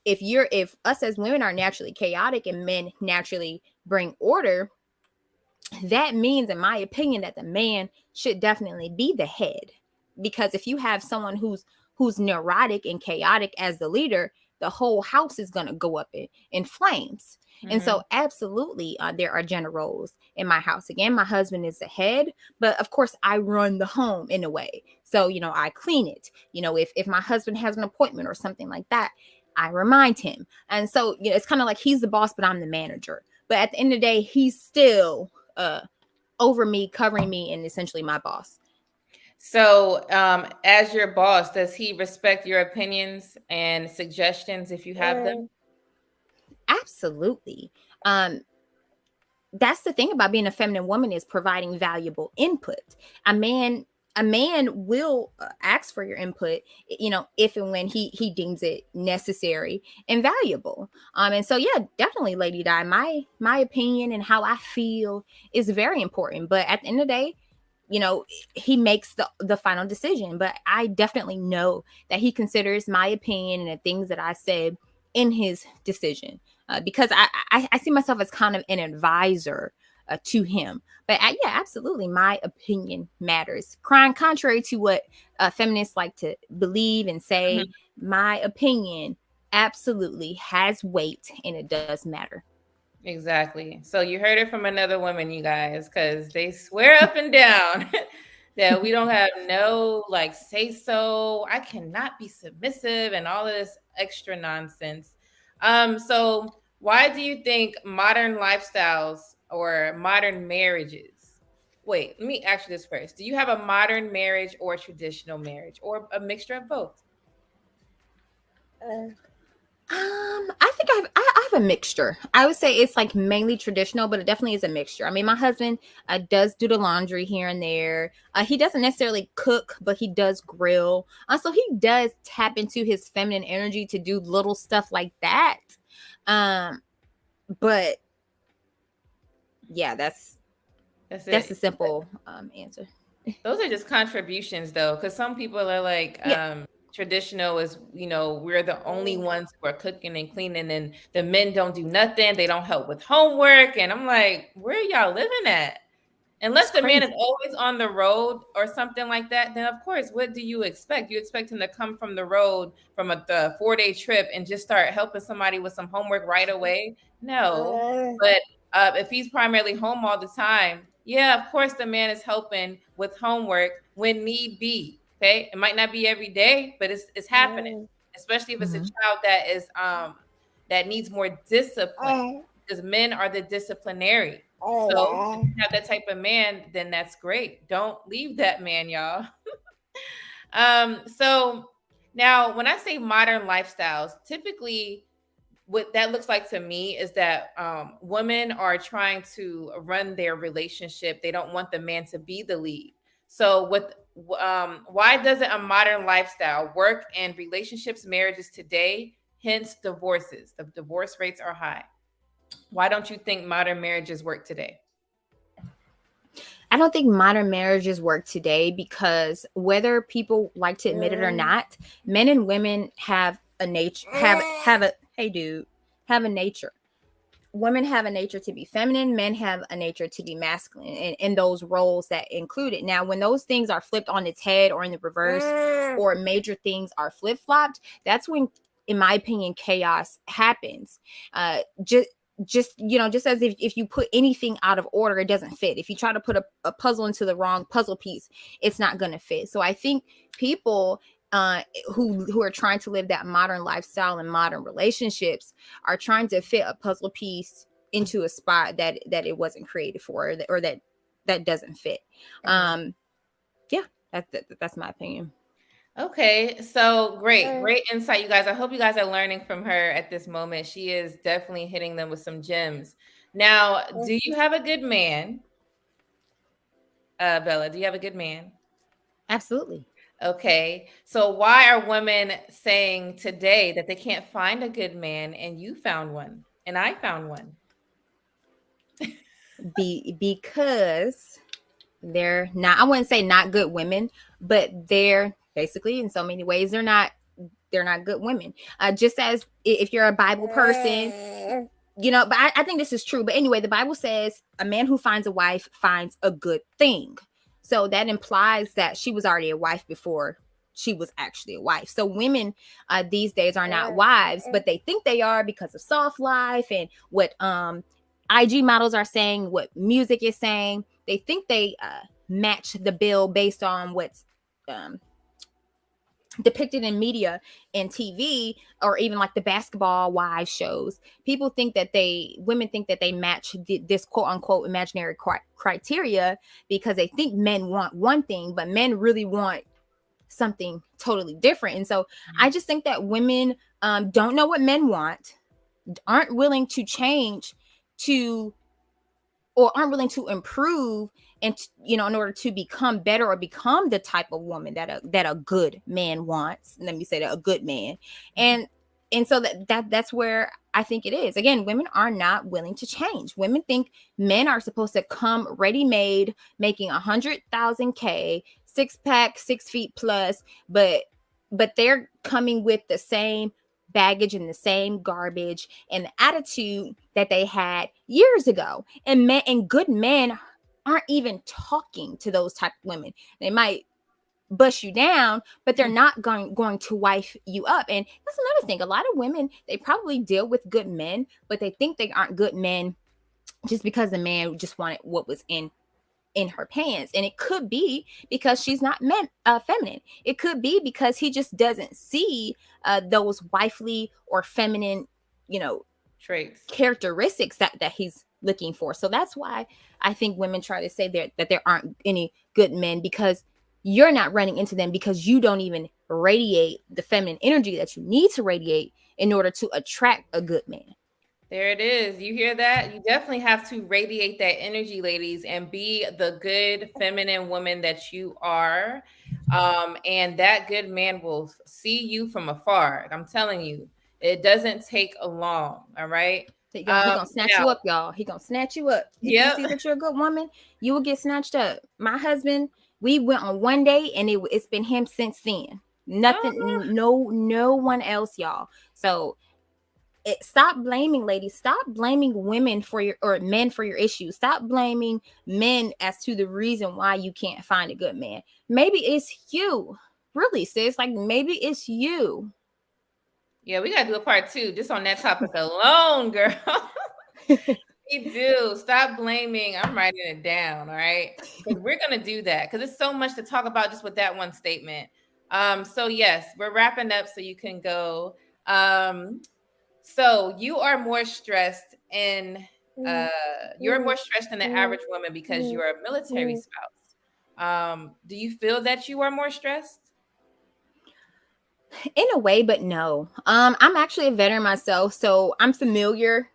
if us as women are naturally chaotic and men naturally bring order, that means, in my opinion, that the man should definitely be the head. Because if you have someone who's neurotic and chaotic as the leader, the whole house is going to go up in flames. And so absolutely, there are gender roles in my house. Again, my husband is the head, but of course I run the home in a way. So I clean it. If my husband has an appointment or something like that, I remind him. And so it's kind of like he's the boss, but I'm the manager. But at the end of the day, he's still uh over me, covering me, and essentially my boss. So, as your boss, does he respect your opinions and suggestions if you have them? Absolutely. That's the thing about being a feminine woman, is providing valuable input. A man will ask for your input, if and when he deems it necessary and valuable. And so yeah, definitely, Lady Di, my opinion and how I feel is very important. But at the end of the day, he makes the final decision. But I definitely know that he considers my opinion and the things that I said in his decision, because I see myself as kind of an advisor to him. But yeah, absolutely, my opinion matters. Crying contrary to what feminists like to believe and say, my opinion absolutely has weight and it does matter. Exactly. So you heard it from another woman, you guys, because they swear up and down that we don't have no like say so. I cannot be submissive and all of this extra nonsense. So why do you think modern lifestyles or modern marriages? Wait, let me ask you this first. Do you have a modern marriage or a traditional marriage or a mixture of both? I think I've of a mixture. I would say it's like mainly traditional, but it definitely is a mixture. I mean, my husband does do the laundry here and there. He doesn't necessarily cook, but he does grill. So he does tap into his feminine energy to do little stuff like that. But yeah, that's it. a simple answer. Those are just contributions, though, because some people are like, Yeah. traditional is, we're the only ones who are cooking and cleaning, and the men don't do nothing. They don't help with homework. And I'm like, where are y'all living at? Unless It's the man is crazy. always on the road or something like that, then of course, what do you expect? You expect him to come from the road from the 4-day trip and just start helping somebody with some homework right away? No. But if he's primarily home all the time, yeah, of course the man is helping with homework when need be. Okay, it might not be every day, but it's happening, especially if it's a Mhm. child that is that needs more discipline, because men are the disciplinary. So if you have that type of man, then that's great. Don't leave that man, y'all. So now when I say modern lifestyles, typically what that looks like to me is that women are trying to run their relationship. They don't want the man to be the lead. So why doesn't a modern lifestyle work in relationships, marriages today? Hence divorces. The divorce rates are high. Why don't you think modern marriages work today? I don't think modern marriages work today because whether people like to admit it or not, men and women have a nature have a hey dude, have a nature. Women have a nature to be feminine, men have a nature to be masculine, and in those roles that include it. Now, when those things are flipped on its head or in the reverse, or major things are flip-flopped, that's when, in my opinion, chaos happens. Just as if you put anything out of order, it doesn't fit. If you try to put a puzzle into the wrong puzzle piece, it's not going to fit. So I think people who are trying to live that modern lifestyle and modern relationships are trying to fit a puzzle piece into a spot that it wasn't created for, or that doesn't fit. Yeah, that's my opinion. Okay, so great insight, you guys. I hope you guys are learning from her at this moment. She is definitely hitting them with some gems. Now, do you have a good man? Bella, do you have a good man? Absolutely. Okay, so why are women saying today that they can't find a good man, and you found one, and I found one? Because they're not, I wouldn't say not good women, but they're basically, in so many ways, they're not good women. Just as if you're a Bible person, but I think this is true. But anyway, the Bible says a man who finds a wife finds a good thing. So that implies that she was already a wife before she was actually a wife. So women these days are not wives, but they think they are because of soft life and what IG models are saying, what music is saying. They think they match the bill based on what's depicted in media and TV, or even like the basketball wives shows. Women think that they match this quote unquote imaginary criteria because they think men want one thing, but men really want something totally different. And so I just think that women don't know what men want, aren't willing to change or aren't willing to improve, and in order to become better or become the type of woman that a good man wants. Let me say that, a good man. And so that's where I think it is. Again, women are not willing to change. Women think men are supposed to come ready made, making 100,000 K, 6-pack, 6 feet plus, but they're coming with the same baggage and the same garbage and the attitude that they had years ago. And good men aren't even talking to those type of women. They might bust you down, but they're not going to wife you up. And that's another thing. A lot of women, they probably deal with good men, but they think they aren't good men just because the man just wanted what was in her pants. And it could be because she's not feminine. It could be because he just doesn't see those wifely or feminine Traits, characteristics that he's looking for. So that's why I think women try to say that there aren't any good men, because you're not running into them, because you don't even radiate the feminine energy that you need to radiate in order to attract a good man. There it is. You hear that? You definitely have to radiate that energy, ladies, and be the good feminine woman that you are. And that good man will see you from afar. I'm telling you, it doesn't take a long. All right. He gonna snatch Now, you up, y'all. He gonna snatch you up. If he yep. sees that you're a good woman, you will get snatched up. My husband, we went on one date, and it's been him since then. Uh-huh. Nothing, no one else, y'all. So stop blaming, ladies. Stop blaming women for your or men for your issues. Stop blaming men as to the reason why you can't find a good man. Maybe it's you. Really, sis. Like maybe it's you. Yeah, we gotta do a part 2 just on that topic alone, girl. We do. Stop blaming. I'm writing it down, all right? Because we're gonna do that because it's so much to talk about just with that one statement. So yes, we're wrapping up so you can go. So you are more stressed and you're more stressed than the average woman because you're a military spouse. Do you feel that you are more stressed? In a way, but no. I'm actually a veteran myself, so I'm familiar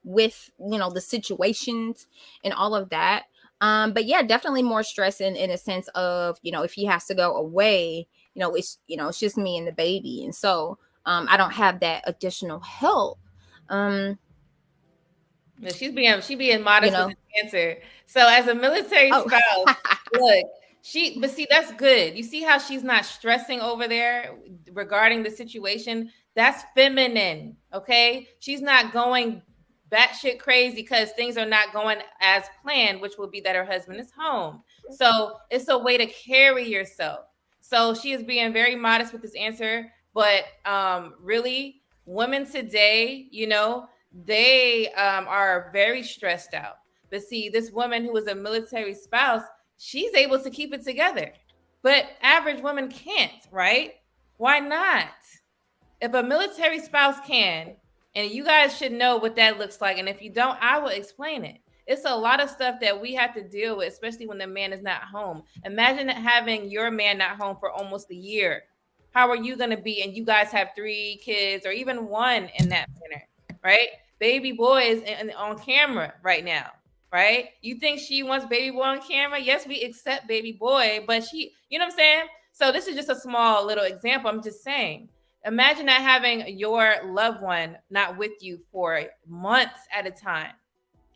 with the situations and all of that. But yeah, definitely more stress in a sense of, if he has to go away, it's just me and the baby. And so I don't have that additional help. Um, No, she being you modest with know, this answer. So as a military oh spouse, look, but see, that's good. You see how she's not stressing over there regarding the situation? That's feminine, okay? She's not going batshit crazy because things are not going as planned, which will be that her husband is home. So it's a way to carry yourself. So she is being very modest with this answer, but really, women today, they are very stressed out. But see, this woman who is a military spouse, she's able to keep it together. But average women can't, right? Why not? If a military spouse can, and you guys should know what that looks like. And if you don't, I will explain it. It's a lot of stuff that we have to deal with, especially when the man is not home. Imagine having your man not home for almost a year. How are you going to be? And you guys have 3 kids or even one in that manner, right? Baby boy is on camera right now, right? You think she wants baby boy on camera? Yes, we accept baby boy, but you know what I'm saying? So this is just a small little example. I'm just saying. Imagine not having your loved one not with you for months at a time.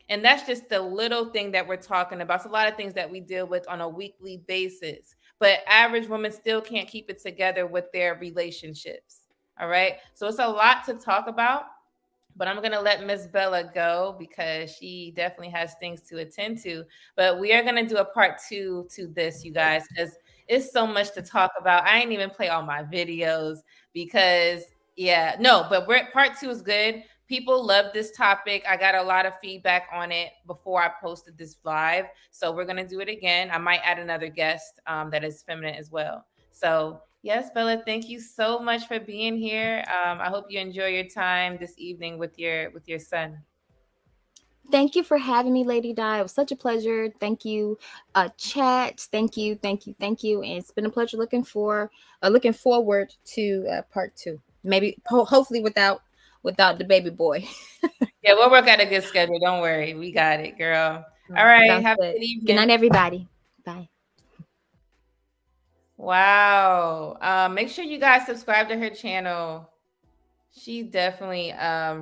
And that's just the little thing that we're talking about. It's a lot of things that we deal with on a weekly basis. But average women still can't keep it together with their relationships. All right. So it's a lot to talk about. But I'm going to let Miss Bella go because she definitely has things to attend to. But we are going to do a part 2 to this, you guys, because it's so much to talk about. I ain't even play all my videos because, yeah, no, but part 2 is good. People love this topic. I got a lot of feedback on it before I posted this live. So we're going to do it again. I might add another guest that is feminine as well. So yes, Bella, thank you so much for being here. I hope you enjoy your time this evening with your son. Thank you for having me, Lady Di. It was such a pleasure. Thank you, chat. Thank you, thank you, thank you. And it's been a pleasure. Looking forward to part 2. Maybe, hopefully, without the baby boy. Yeah, we'll work out a good schedule. Don't worry, we got it, girl. All right, Sounds have a good. good Good night, evening. everybody. Bye. Wow. Make sure you guys subscribe to her channel. She definitely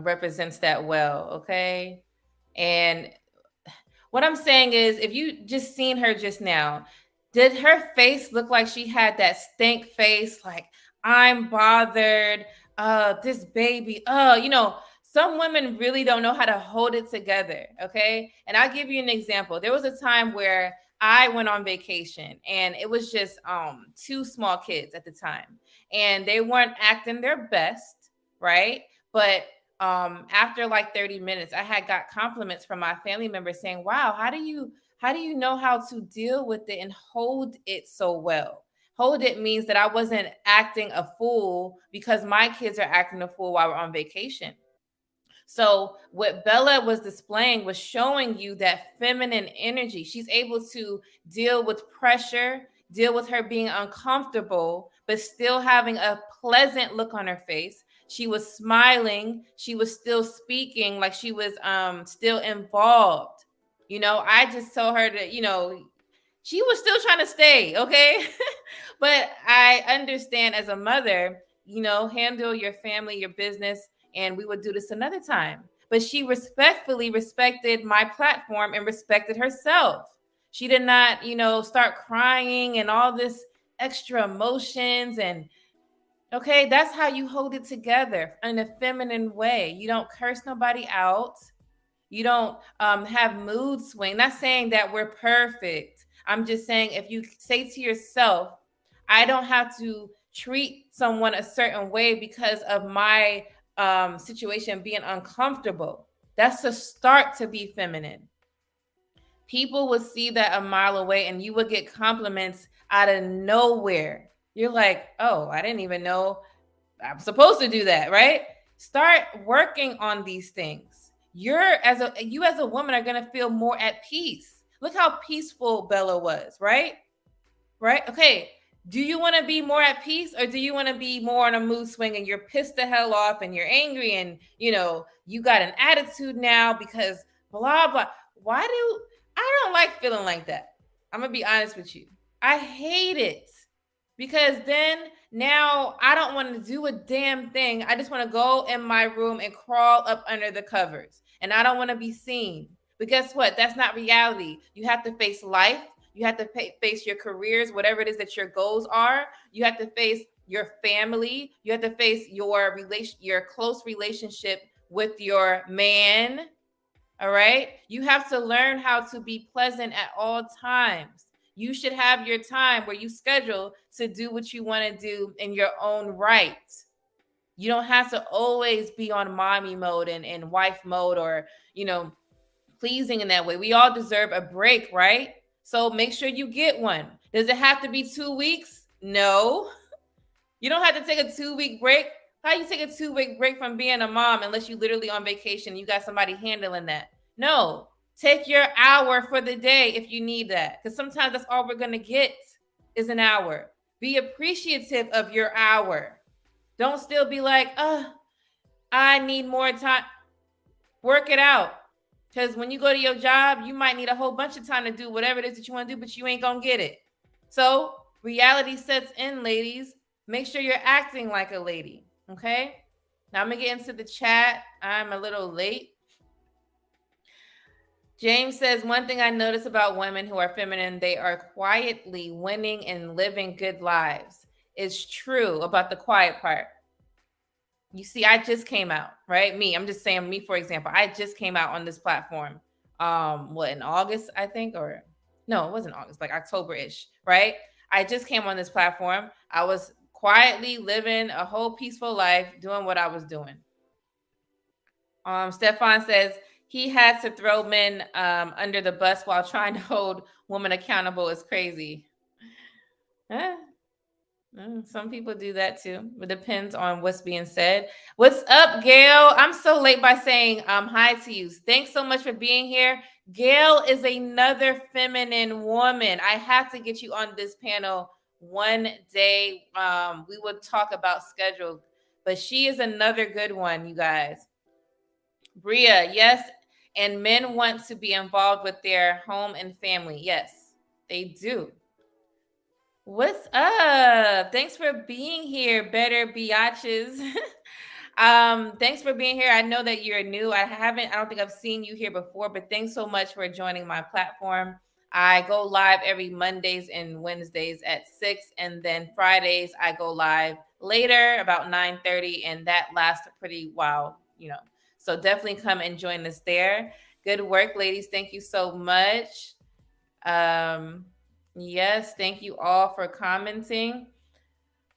represents that well. Okay, and what I'm saying is, if you just seen her just now, did her face look like she had that stink face? Like, I'm bothered. This baby. Some women really don't know how to hold it together. Okay. And I'll give you an example. There was a time where I went on vacation and it was just 2 small kids at the time. And they weren't acting their best, right? But after like 30 minutes, I had got compliments from my family members saying, wow, how do you know how to deal with it and hold it so well? Hold it means that I wasn't acting a fool because my kids are acting a fool while we're on vacation. So what Bella was displaying was showing you that feminine energy. She's able to deal with pressure, deal with her being uncomfortable, but still having a pleasant look on her face. She was smiling. She was still speaking like she was still involved. I just told her that, she was still trying to stay, okay? But I understand as a mother, handle your family, your business, and we would do this another time. But she respectfully respected my platform and respected herself. She did not, start crying and all this extra emotions. And okay, that's how you hold it together in a feminine way. You don't curse nobody out. You don't have mood swing. Not saying that we're perfect. I'm just saying if you say to yourself, I don't have to treat someone a certain way because of my situation being uncomfortable. That's a start to be feminine. People would see that a mile away and you would get compliments out of nowhere. You're like, oh, I didn't even know I'm supposed to do that, right? Start working on these things. You as a woman are going to feel more at peace. Look how peaceful Bella was, right? Right? Okay. Do you want to be more at peace, or do you want to be more on a mood swing and you're pissed the hell off and you're angry and you got an attitude now because blah blah? I don't like feeling like that. I'm going to be honest with you. I hate it. Because then now I don't want to do a damn thing. I just want to go in my room and crawl up under the covers. And I don't want to be seen. But guess what? That's not reality. You have to face life. You have to face your careers, whatever it is that your goals are. You have to face your family. You have to face your close relationship with your man. All right? You have to learn how to be pleasant at all times. You should have your time where you schedule to do what you want to do in your own right. You don't have to always be on mommy mode and wife mode or, pleasing in that way. We all deserve a break, right? So make sure you get one. Does it have to be 2 weeks? No. You don't have to take a 2-week break. How you take a 2-week break from being a mom unless you literally on vacation, you got somebody handling that? No. Take your hour for the day if you need that. Because sometimes that's all we're going to get is an hour. Be appreciative of your hour. Don't still be like, I need more time. Work it out. Because when you go to your job, you might need a whole bunch of time to do whatever it is that you want to do, but you ain't going to get it. So reality sets in, ladies. Make sure you're acting like a lady. Okay? Now I'm going to get into the chat. I'm a little late. James says, one thing I notice about women who are feminine, they are quietly winning and living good lives. It's true about the quiet part. You see, I just came out, right? I'm just saying me, for example. I just came out on this platform. In August, I think, or no, it wasn't August, like October-ish, right? I just came on this platform. I was quietly living a whole peaceful life, doing what I was doing. Stefan says, he had to throw men under the bus while trying to hold women accountable is crazy. Some people do that too. It depends on what's being said. What's up, Gail? I'm so late by saying hi to you. Thanks so much for being here. Gail is another feminine woman. I have to get you on this panel one day. We will talk about schedule, but she is another good one, you guys. Bria, yes. And men want to be involved with their home and family. Yes, they do. What's up? Thanks for being here, better biatches. Thanks for being here. I know that you're new. I don't think I've seen you here before, but thanks so much for joining my platform. I go live every Mondays and Wednesdays at 6, and then Fridays I go live later about 9:30, and that lasts a pretty while, So definitely come and join us there. Good work, ladies. Thank you so much. Yes, thank you all for commenting.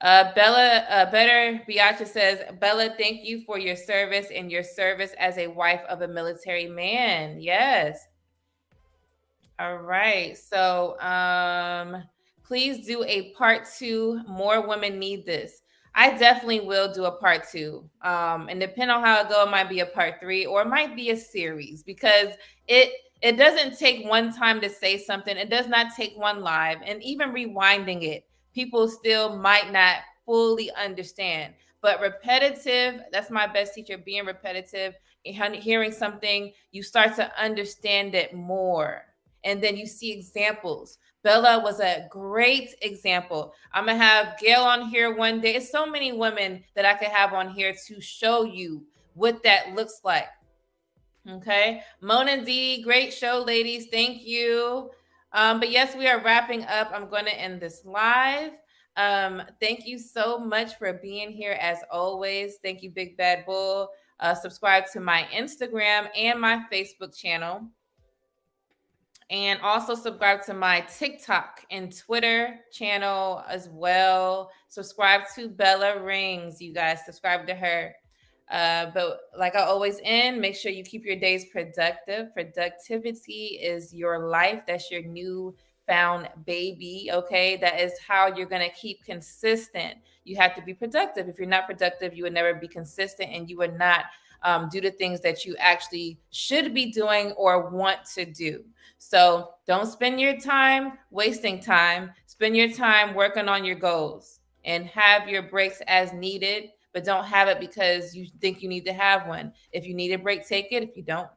Bella, Better Biatcha says, Bella, thank you for your service and your service as a wife of a military man. Yes. All right. So please do a part 2. More women need this. I definitely will do a part 2. And depending on how it goes, it might be a part 3 or it might be a series because it doesn't take one time to say something. It does not take one live. And even rewinding it, people still might not fully understand. But repetitive, that's my best teacher, being repetitive, hearing something, you start to understand it more. And then you see examples. Bella was a great example. I'm going to have Gail on here one day. It's so many women that I could have on here to show you what that looks like. Okay. Mona D, great show, ladies. Thank you. But yes, we are wrapping up. I'm going to end this live. Thank you so much for being here as always. Thank you, Big Bad Bull. Subscribe to my Instagram and my Facebook channel. And also subscribe to my TikTok and Twitter channel as well. Subscribe to Bella Rings, you guys. Subscribe to her. But like I always end, make sure you keep your days productive. Productivity is your life. That's your new found baby. Okay. That is how you're going to keep consistent. You have to be productive. If you're not productive, you would never be consistent, and you would not do the things that you actually should be doing or want to do. So don't spend your time wasting time. Spend your time working on your goals, and have your breaks as needed, but don't have it because you think you need to have one. If you need a break, take it. If you don't.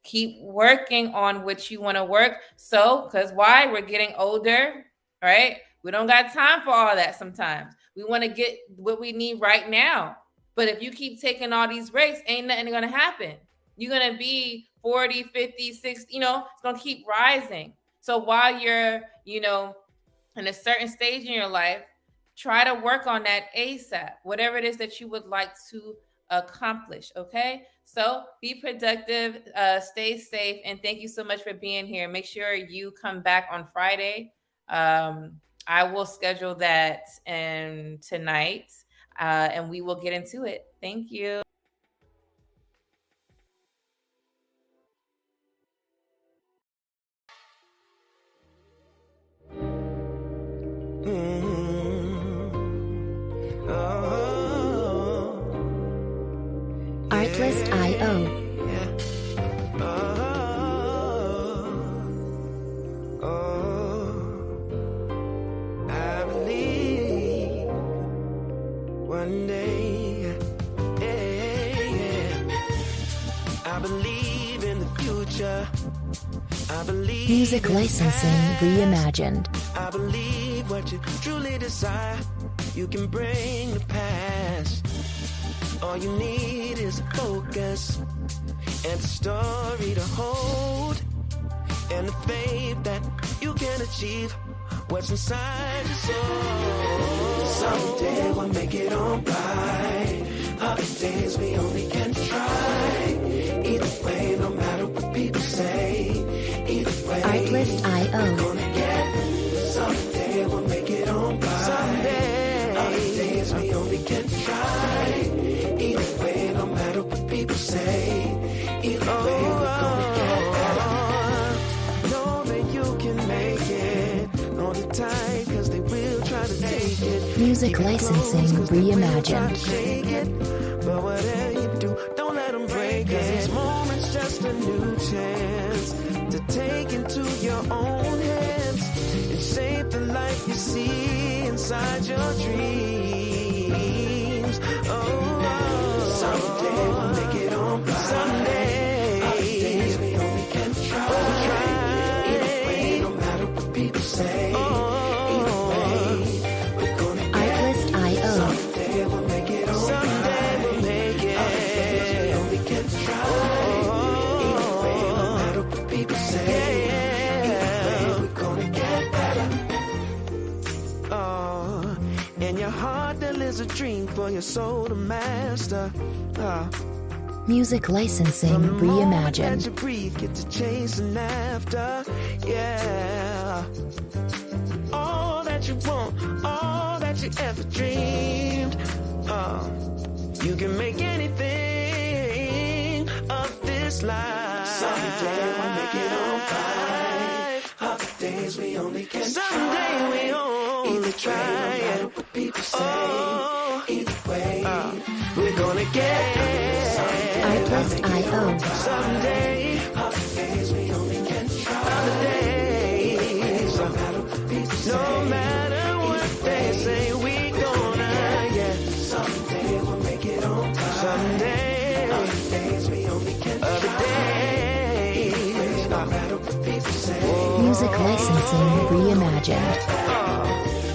Keep working on what you want to work. So, because why? We're getting older, right? We don't got time for all that sometimes. We want to get what we need right now. But if you keep taking all these breaks, ain't nothing going to happen. You're going to be 40, 50, 60, it's going to keep rising. So while you're, in a certain stage in your life, try to work on that ASAP, whatever it is that you would like to accomplish. Okay. So be productive, stay safe. And thank you so much for being here. Make sure you come back on Friday. I will schedule that tonight, and we will get into it. Thank you. Artlist.io. I believe one day, I believe in the future. I believe Music licensing reimagined. I believe what you truly desire, you can bring to pass. All you need is a focus and a story to hold, and the faith that you can achieve what's inside your soul. Someday we'll make it all right. Other days we only can try. Either way, no matter what people say, either way, Artlist.io. we're gonna get. Someday we'll make it all right. Someday. Other days we only can try. Either way, no matter what people say, either way, we're gonna get better. Know that you can make it. Hold it tight, cause they will try to take it. Music licensing reimagined. Shake it, but whatever you do, don't let them break it. This moment's just a new chance to take into your own hands and shape the life you see inside your dreams. Someday we'll make it all right. Someday. Other days we only can try. Either way, no matter what people say. Either way, we're gonna get. Artlist.io. Someday we'll make it all right. Someday we'll make it. Other days we only can try. Either way, no matter what people say. Either way, we're gonna get better. In your heart there lives a dream for your soul to master. Music licensing From the moment that reimagined. you breathe, get to chasing after, yeah. All that you want, all that you ever dreamed. You can make anything of this life. Someday we'll make it all right. Other days we only can someday we only try. No matter what people say, either way, we're gonna get. Artlist.io. Someday, other days we only can try. Other days, no matter what people say, no matter what they say, we gonna get. Someday. Licensing Reimagined.